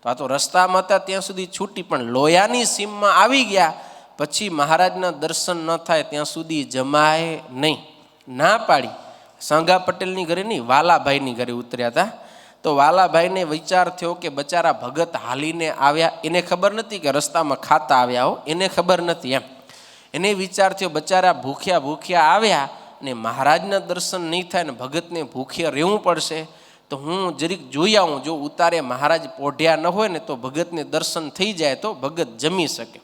તો આ તો રસ્તામાં હતા ત્યાં સુધી છૂટી, પણ લોયાની સીમમાં આવી ગયા પછી મહારાજના દર્શન ન થાય ત્યાં સુધી જમાય નહીં, ના પાડી. સાંગા પટેલની ઘરે નહીં, વાલાભાઈની ઘરે ઉતર્યા હતા. તો વાલાભાઈને વિચાર થયો કે બચારા ભગત હાલીને આવ્યા, એને ખબર નથી કે રસ્તામાં ખાતા આવ્યા હો, એને ખબર નથી એમ. એને વિચાર થયો બચારા ભૂખ્યા ભૂખ્યા આવ્યા ને મહારાજના દર્શન નહીં થાય ને ભગતને ભૂખ્યા રહેવું પડશે, તો હું જરીક જોઈ આવું, જો ઉતારે મહારાજ પોઢ્યા ન હોય ને તો ભગતને દર્શન થઈ જાય તો ભગત જમી શકે.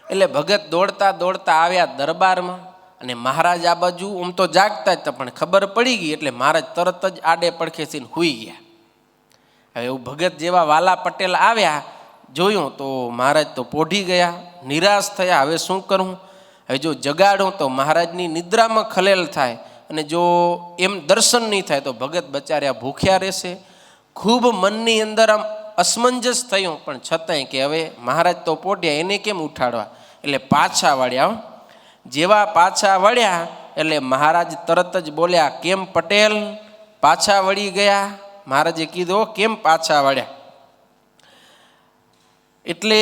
એટલે ભગત દોડતા દોડતા આવ્યા દરબારમાં, અને મહારાજ આ બાજુ આમ તો જાગતા જ હતા, પણ ખબર પડી ગઈ એટલે મહારાજ તરત જ આડે પડખે થઈને સૂઈ ગયા. હવે એવું ભગત જેવા વાલા પટેલ આવ્યા, જોયું તો મહારાજ તો પોઢી ગયા, નિરાશ થયા. હવે શું કરું? હવે જો જગાડું તો મહારાજની નિદ્રામાં ખલેલ થાય, અને જો એમ દર્શન નહીં થાય તો ભગત બચાર્યા ભૂખ્યા રહેશે. ખૂબ મનની અંદર આમ અસમંજસ થયું, પણ છતાંય કે હવે મહારાજ તો પોઢ્યા, એને કેમ ઉઠાડવા? એટલે પાછા વળ્યા. જેવા પાછા વળ્યા એટલે મહારાજ તરત જ બોલ્યા, કેમ પટેલ પાછા વળી ગયા? મહારાજે કીધું, કેમ પાછા વળ્યા? એટલે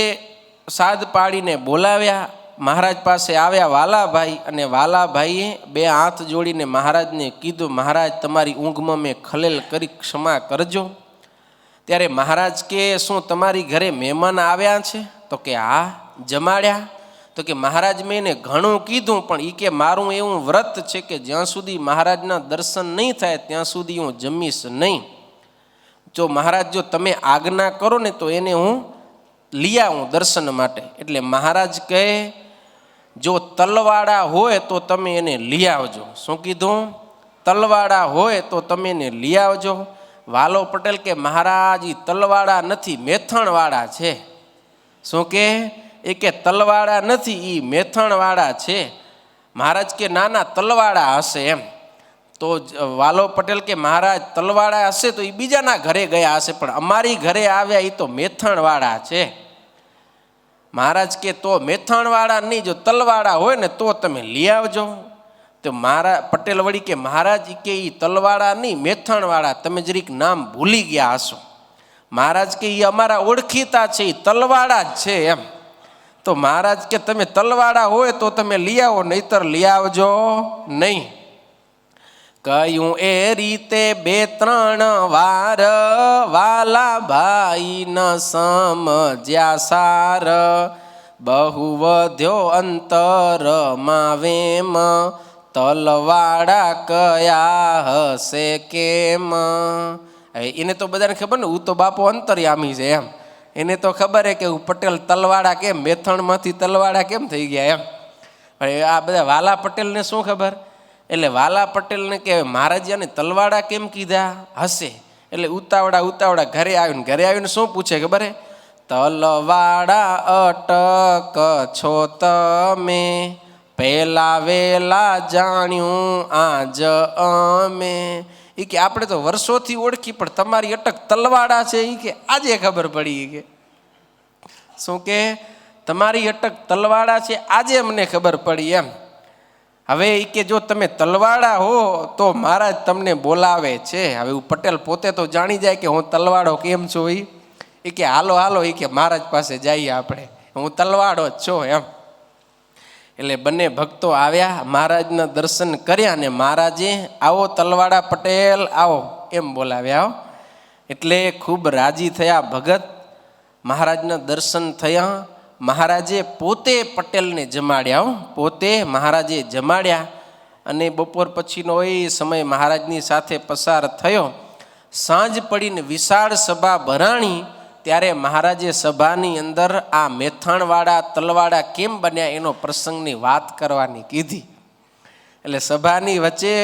સાદ પાડીને બોલાવ્યા. મહારાજ પાસે આવ્યા વાલાભાઈ, અને વાલાભાઈએ બે હાથ જોડીને મહારાજને કીધું, મહારાજ તમારી ઊંઘમાં મેં ખલેલ કરી, ક્ષમા કરજો. ત્યારે મહારાજ કે, શું તમારી ઘરે મહેમાન આવ્યા છે? તો કે હા, જમાડ્યા. તો કે મહારાજ મેં એને ઘણું કીધું, પણ એ કે મારું એવું વ્રત છે કે જ્યાં સુધી મહારાજના દર્શન નહીં થાય ત્યાં સુધી હું જમીશ નહીં. જો મહારાજ જો તમે આજ્ઞા કરો ને તો એને હું લઈ આવું દર્શન માટે. એટલે મહારાજ કહે, જો તલવાડા હોય તો તમે એને લઈ આવજો. શું કીધું? તલવાડા હોય તો તમે એને લઈ આવજો. વાલો પટેલ કે મહારાજ એ તલવાડા નથી, મેથણવાળા છે. શું કે? એ કે તલવાડા નથી, એ મેથણવાળા છે. મહારાજ કે ના ના, તલવાડા હશે એમ. તો વાલો પટેલ કે મહારાજ તલવાડા હશે તો એ બીજાના ઘરે ગયા હશે, પણ અમારી ઘરે આવ્યા એ તો મેથણવાળા છે. મહારાજ કે તો મેથણવાળા નહીં, જો તલવાડા હોય ને તો તમે લઈ આવજો. તો મારા પટેલ વળી કે મહારાજ કે એ તલવાડા નહીં, મેથણવાળા, તમે જરીક નામ ભૂલી ગયા હશો. મહારાજ કે એ અમારા ઓળખીતા છે, એ તલવાડા જ છે એમ. તો મહારાજ કે તમે તલવાડા હોય તો તમે લઈ આવો, નહીતર લઈ આવજો નહીં. કહ્યું એ રીતે બે ત્રણ વાર, વાલા ભાઈ ન સમજ્યા સાર, બહુ વધ્યો અંતર માં વેમ, તલવાડા કયા હશે કેમ. એને તો બધાને ખબર ને, હું તો બાપુ અંતર્યામી છે એમ. એને તો ખબર હે કે પટેલ તલવાડા કેમ, મેથણમાંથી તલવાડા કેમ થઈ ગયા એમ. આ બધા વાલા પટેલને શું ખબર? એટલે વાલા પટેલને કે મહારાજાને તલવાડા કેમ કીધા હશે? એટલે ઉતાવળા ઘરે આવીને શું પૂછે ખબર હે? તલવાડા અટક છો તમે, પહેલા વેલા જાણ્યું આજ અમે. એ કે આપણે તો વર્ષોથી ઓળખી, પણ તમારી અટક તલવાડા છે એ કે આજે ખબર પડી. કે શું કે તમારી અટક તલવાડા છે આજે અમને ખબર પડી એમ. હવે એ કે જો તમે તલવાડા હો તો મહારાજ તમને બોલાવે છે. હવે હું પટેલ પોતે તો જાણી જાય કે હું તલવાડો કેમ છું. એ કે હાલો હાલો, એ કે મહારાજ પાસે જઈએ આપણે, હું તલવાડો જ છું એમ. એટલે બંને ભક્તો આવ્યા, મહારાજના દર્શન કર્યા, ને મહારાજે આવો તલવાડા પટેલ આવો એમ બોલાવ્યા. એટલે ખૂબ રાજી થયા ભગત. મહારાજના દર્શન થયા. મહારાજે પોતે પટેલને જમાડ્યા, પોતે મહારાજે જમાડ્યા. અને બપોર પછીનો એ સમય મહારાજની સાથે પસાર થયો. સાંજ પડીને વિશાળ સભા ભરાણી. ત્યારે મહારાજે સભાની અંદર આ મેથાણવાળા તલવાડા કેમ બન્યા એનો પ્રસંગની વાત કરવાની કીધી. એટલે સભાની વચ્ચે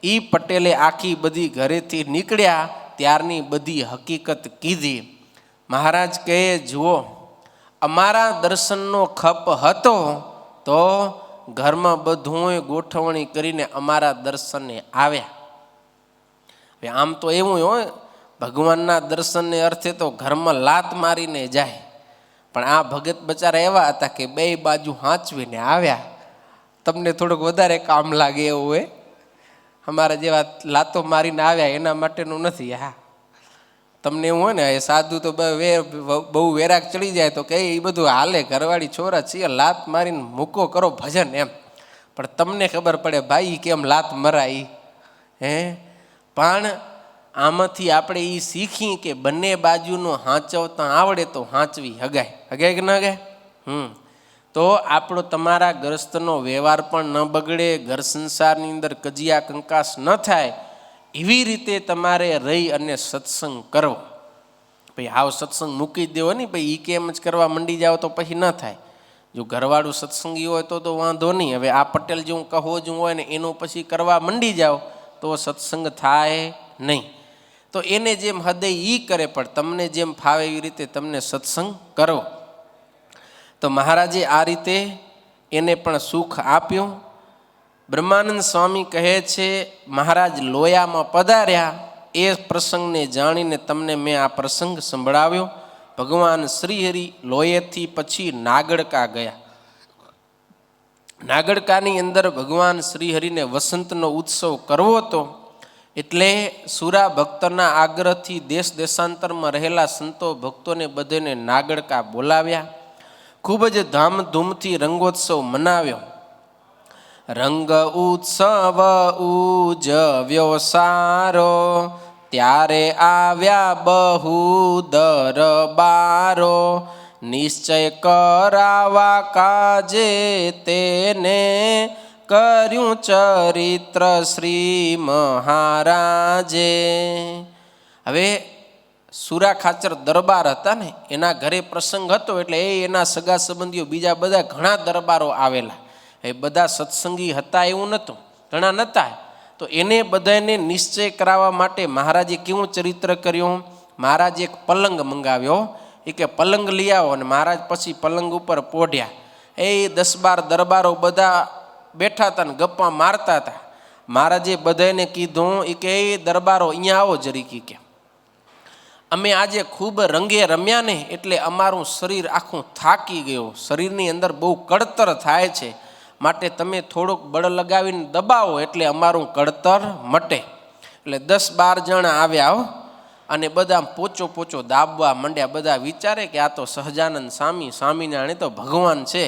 ઈ પટેલે આખી બધી ઘરેથી નીકળ્યા ત્યારની બધી હકીકત કીધી. મહારાજ કહે, જુઓ, અમારા દર્શનનો ખપ હતો તો ઘરમાં બધું ગોઠવણી કરીને અમારા દર્શને આવ્યા. હવે આમ તો એવું હોય, ભગવાનના દર્શનને અર્થે તો ઘરમાં લાત મારીને જાય, પણ આ ભગત બચારા એવા હતા કે બે બાજુ હાંચવીને આવ્યા. તમને થોડુંક વધારે કામ લાગે એવું હોય, અમારા જેવા લાતો મારીને આવ્યા એના માટેનું નથી. હા, તમને એવું હોય ને એ સાધુ તો બહુ વેરાગ ચડી જાય તો કે એ બધું હાલે, ઘરવાળી છોરા છીએ, લાત મારીને મૂકો કરો ભજન એમ. પણ તમને ખબર પડે ભાઈ કેમ લાત મરાય હે. પણ આમાંથી આપણે એ શીખી કે બંને બાજુનો હાંચવતા આવડે તો હાંચવી હગાય. હગાય કે ન હગાય? તો આપણો તમારા ગ્રસ્તનો વ્યવહાર પણ ન બગડે, ઘર સંસારની અંદર કજિયા કંકાસ ન થાય, એવી રીતે તમારે રહી અને સત્સંગ કરવો. ભાઈ હાવ સત્સંગ મૂકી જ દેવો નહીં, ભાઈ એ કેમ જ કરવા મંડી જાઓ તો પછી ન થાય. જો ઘરવાળું સત્સંગી હોય તો વાંધો નહીં. હવે આ પટેલ જેવું કહો જ હોય ને એનું પછી કરવા મંડી જાઓ તો સત્સંગ થાય નહીં. તો એને જેમ હૃદય એ કરે, પણ તમને જેમ ફાવે એવી રીતે તમને સત્સંગ કરો. તો મહારાજે આ રીતે એને પણ સુખ આપ્યું. બ્રહ્માનંદ સ્વામી કહે છે, મહારાજ લોયામાં પધાર્યા એ પ્રસંગને જાણીને તમને મેં આ પ્રસંગ સંભળાવ્યો. ભગવાન શ્રીહરિ લોયેથી પછી નાગડકા ગયા. નાગડકાની અંદર ભગવાન શ્રીહરિને વસંતનો ઉત્સવ કરવો હતો, એટલે સુરા ભક્તના આગ્રહથી દેશ દેશાંતરમાં રહેલા સંતો ભક્તોને બધાને નાગડકા બોલાવ્યા. ખૂબ જ ધામધૂમથી રંગોત્સવ મનાવ્યો. રંગ ઉત્સવ ઉજવ્યો સારો, ત્યારે આવ્યા બહુ દરબારો. નિશ્ચય કરાવા કાજે તેને, કર્યું ચરિત્ર શ્રી મહારાજે. હવે સુરા ખાચર દરબાર હતા ને, એના ઘરે પ્રસંગ હતો, એટલે એના સગા સંબંધીઓ બીજા બધા ઘણા દરબારો આવેલા. એ બધા સત્સંગી હતા એવું નહોતું, ઘણા નહોતા. તો એને બધાને નિશ્ચય કરાવવા માટે મહારાજે કેવું ચરિત્ર કર્યું? મહારાજે એક પલંગ મંગાવ્યો. એ કે પલંગ લઈ આવો, અને મહારાજ પછી પલંગ ઉપર પોઢ્યા. એ 10-12 દરબારો બધા બેઠા હતા ને ગપ્પા મારતા હતા. મહારાજે બધાને કીધું એ કે એ દરબારો અહીંયા આવો જરીકી, કે અમે આજે ખૂબ રંગે રમ્યા ને એટલે અમારું શરીર આખું થાકી ગયું, શરીરની અંદર બહુ કળતર થાય છે, માટે તમે થોડુંક બળ લગાવીને દબાવો એટલે અમારું કળતર મટે. એટલે 10-12 જણા આવ્યા અને બધા પોચો દાબવા માંડ્યા. બધા વિચારે કે આ તો સહજાનંદ સ્વામિનારાયણ તો ભગવાન છે,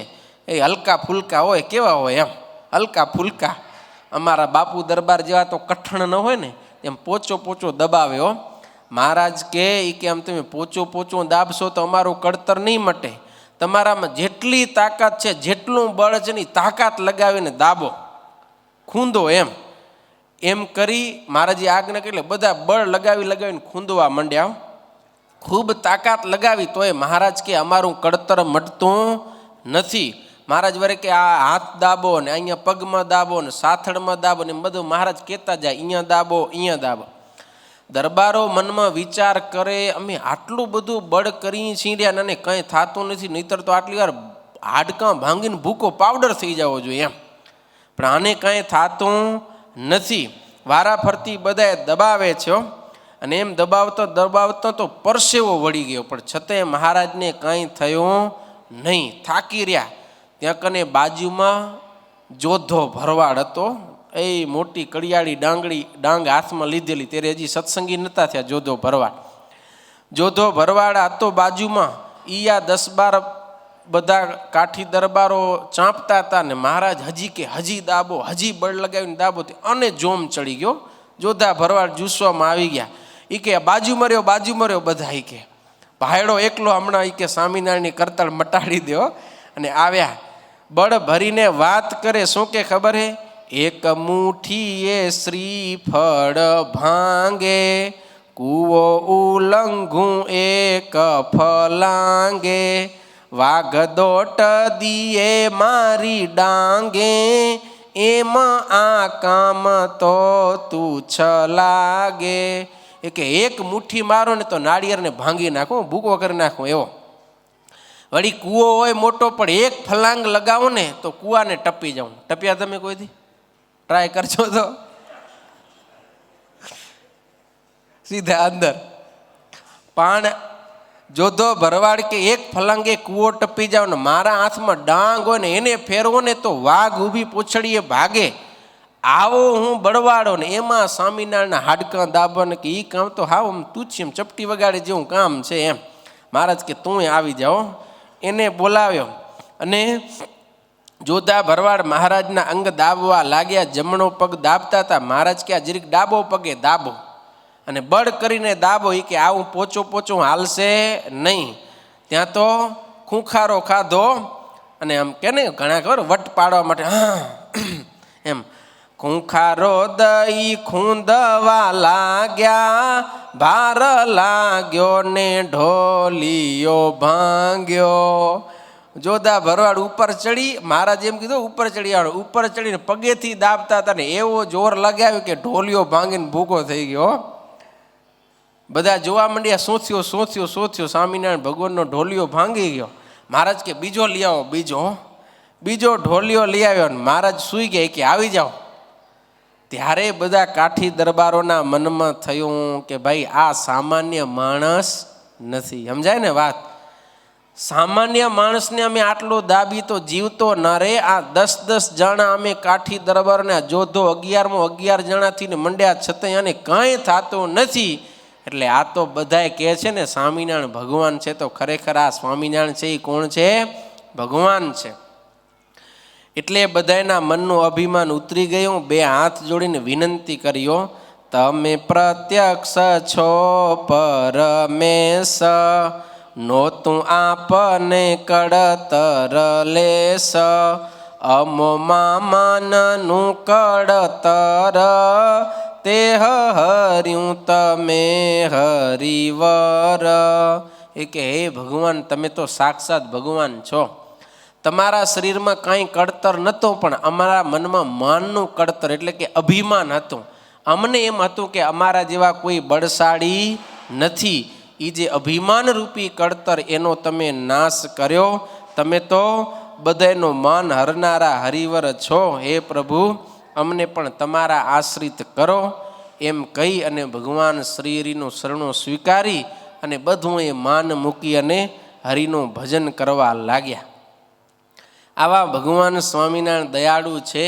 એ હલકા ફુલકા હોય, કેવા હોય એમ હલકા ફુલકા. અમારા બાપુ દરબાર જેવા તો કઠણ ન હોય ને, એમ પોચો દબાવ્યો. મહારાજ કે આમ તમે પોચો દાબશો તો અમારું કળતર નહીં મટે. તમારામાં જેટલી તાકાત છે, જેટલું બળ છે ને તાકાત લગાવીને દાબો, ખૂંદો એમ કરી મહારાજે આજ્ઞા કરી. બધા બળ લગાવીને ખૂંદવા માંડ્યા. ખૂબ તાકાત લગાવી તોય મહારાજ કે અમારું કળતર મટતું નથી. મહારાજ વરે કે આ હાથ દાબો ને અહીંયા પગમાં દાબો ને સાથળમાં દાબો ને બધું મહારાજ કહેતા જાય, અહીંયા દાબો. દરબારો મનમાં વિચાર કરે, અમે આટલું બધું બળ કરી છીંડ્યા અને કંઈ થતું નથી, નહીતર તો આટલી વાર હાડકાં ભાંગીને ભૂકો પાવડર થઈ જવો જોઈએ એમ. પણ આને કાંઈ થતું નથી. વારા ફરતી બધાએ દબાવે છે, અને એમ દબાવતો તો પરસેવો વળી ગયો, પણ છતાંય મહારાજને કાંઈ થયું નહીં, થાકી રહ્યા. ત્યાં કને બાજુમાં જોધો ભરવાડ હતો. એ મોટી કડિયાળી ડાંગ હાથમાં લીધેલી, ત્યારે હજી સત્સંગી નહોતા થયા. જોધો ભરવાડ હતો બાજુમાં. ઈ આ 10-12 બધા કાઠી દરબારો ચાંપતા હતા ને મહારાજ હજી દાબો, હજી બળ લગાવીને દાબો, અને જોમ ચડી ગયો. જોધા ભરવાડ જુસ્વામાં આવી ગયા. એ કે બાજુ મર્યો બધા. એ કે ભાયડો એકલો હમણાં એ કે સ્વામિનારાયણની કરતળ મટાડી દો. અને આવ્યા બળ ભરીને વાત કરે. શું કે ખબર હે? એક મુઠ્ઠીએ શ્રીફળ ભાંગે, કૂવો ઉલંઘું એક ફલાંગે, વાઘ દોટ દીએ મારી ડાંગે, એમાં આ કામ તો તુચ્છ લાગે. એ કે એક મુઠ્ઠી મારો ને તો નાળિયેરને ભાંગી નાખું, ભૂકો કરી નાખું એવો. વળી કૂવો હોય મોટો, પણ એક ફલાંગ લગાવો ને તો કૂવાને ટપી જાઉં. ટપ્યા તમે કોઈથી? ટ્રાય કરજો તો સીધા અંદર. પણ જોધો ભરવાડ કે એક ફલાંગે કૂવો ટપી જાવ ને મારા હાથમાં ડાંગ હોય ને એને ફેરવો ને તો વાઘ ઊભી પૂંછડીએ ભાગે. આવો હું બળવાડો ને એમાં સ્વામિનારાયણના હાડકાં દાબન કે એ કામ તો હાવ આમ તુચ્છ એમ ચપટી વગાડે જેવું કામ છે એમ. મહારાજ કે તું આવી જાઓ. એને બોલાવ્યો અને જોધા ભરવાડ મહારાજના અંગ દાબવા લાગ્યા. જમણો પગ દાબતા હતા. મહારાજ કે આ જરીક ડાબો પગે દાબો અને બળ કરીને દાબો. એ કે આવું પોચો પોચો હાલશે નહીં. ત્યાં તો ખૂંખારો ખાધો અને આમ કે ને ઘણા ખબર વટ પાડવા માટે એમ ખૂંખારો દઈ ખૂંદવા લાગ્યા. ભાર લાગ્યો ને ઢોલિયો ભાંગ્યો. જોધા ભરવાડ ઉપર ચડી. મહારાજ એમ કીધું ઉપર ચડી આવડો. ઉપર ચડીને પગેથી દાબતા હતા ને એવો જોર લગાવ્યો કે ઢોલિયો ભાંગીને ભૂકો થઈ ગયો. બધા જોવા માંડ્યા શું થયો શું થયો શું થયો. સ્વામિનારાયણ ભગવાનનો ઢોલિયો ભાંગી ગયો. મહારાજ કે બીજો લઈ આવો. બીજો ઢોલિયો લઈ આવ્યો ને મહારાજ સૂઈ ગયા કે આવી જાઓ. ત્યારે બધા કાઠી દરબારોના મનમાં થયું કે ભાઈ આ સામાન્ય માણસ નથી. સમજાય ને વાત? સામાન્ય માણસને અમે આટલો દાબી તો જીવતો ન રે. આ 10 જણા અમે કાઠી દરબારને જોધો 11 જણાથી ને મંડ્યા છતાં આને કાંઈ થતું નથી. એટલે આ તો બધાય કહે છે ને સ્વામિનારાયણ ભગવાન છે. તો ખરેખર આ સ્વામિનારાયણ છે એ કોણ છે? ભગવાન છે. એટલે બધાના મનનું અભિમાન ઉતરી ગયું. 2 હાથ જોડીને વિનંતી કર્યો, તમે પ્રત્યક્ષ છો પરમેશ, નોતું આપને કડતર લેશ, અમો મામાનનું કડતર, તે હર્યું તમે હરિવર. એ કે હે ભગવાન તમે તો સાક્ષાત ભગવાન છો. તમારા શરીરમાં કાંઈ કડતર નહોતો પણ અમારા મનમાં માનનું કડતર એટલે કે અભિમાન હતું. અમને એમ હતું કે અમારા જેવા કોઈ બળશાળી નથી. એ જે અભિમાન રૂપી કડતર એનો તમે નાશ કર્યો. તમે તો બધાનો માન હરનારા હરિવર છો. હે પ્રભુ અમને પણ તમારા આશ્રિત કરો. એમ કહી અને ભગવાન શ્રીહરિનું શરણું સ્વીકારી અને બધું એ માન મૂકી અને હરિનું ભજન કરવા લાગ્યા. આવા ભગવાન સ્વામિનારાયણ દયાળુ છે.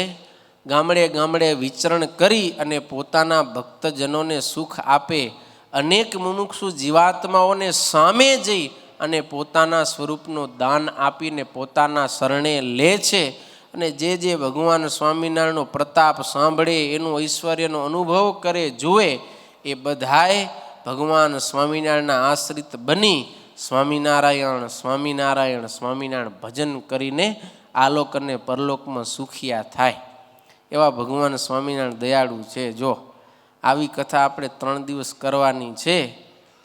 ગામડે ગામડે વિચરણ કરી અને પોતાના ભક્તજનોને સુખ આપે. અનેક મુમુક્ષુ જીવાત્માઓને સામે જઈ અને પોતાના સ્વરૂપનું દાન આપીને પોતાના શરણે લે છે. અને જે ભગવાન સ્વામિનારાયણનો પ્રતાપ સાંભળે, એનું ઐશ્વર્યનો અનુભવ કરે, જુએ, એ બધાય ભગવાન સ્વામિનારાયણના આશ્રિત બની સ્વામિનારાયણ સ્વામિનારાયણ સ્વામિનારાયણ ભજન કરીને આલોક અને પરલોકમાં સુખિયા થાય. એવા ભગવાન સ્વામિનારાયણ દયાળુ છે. જો આવી કથા આપણે 3 દિવસ કરવાની છે.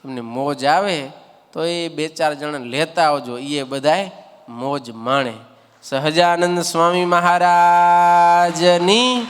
તમને મોજ આવે તો એ 2-4 જણા લેતા આવજો. એ બધાય મોજ માણે. સહજાનંદ સ્વામી મહારાજની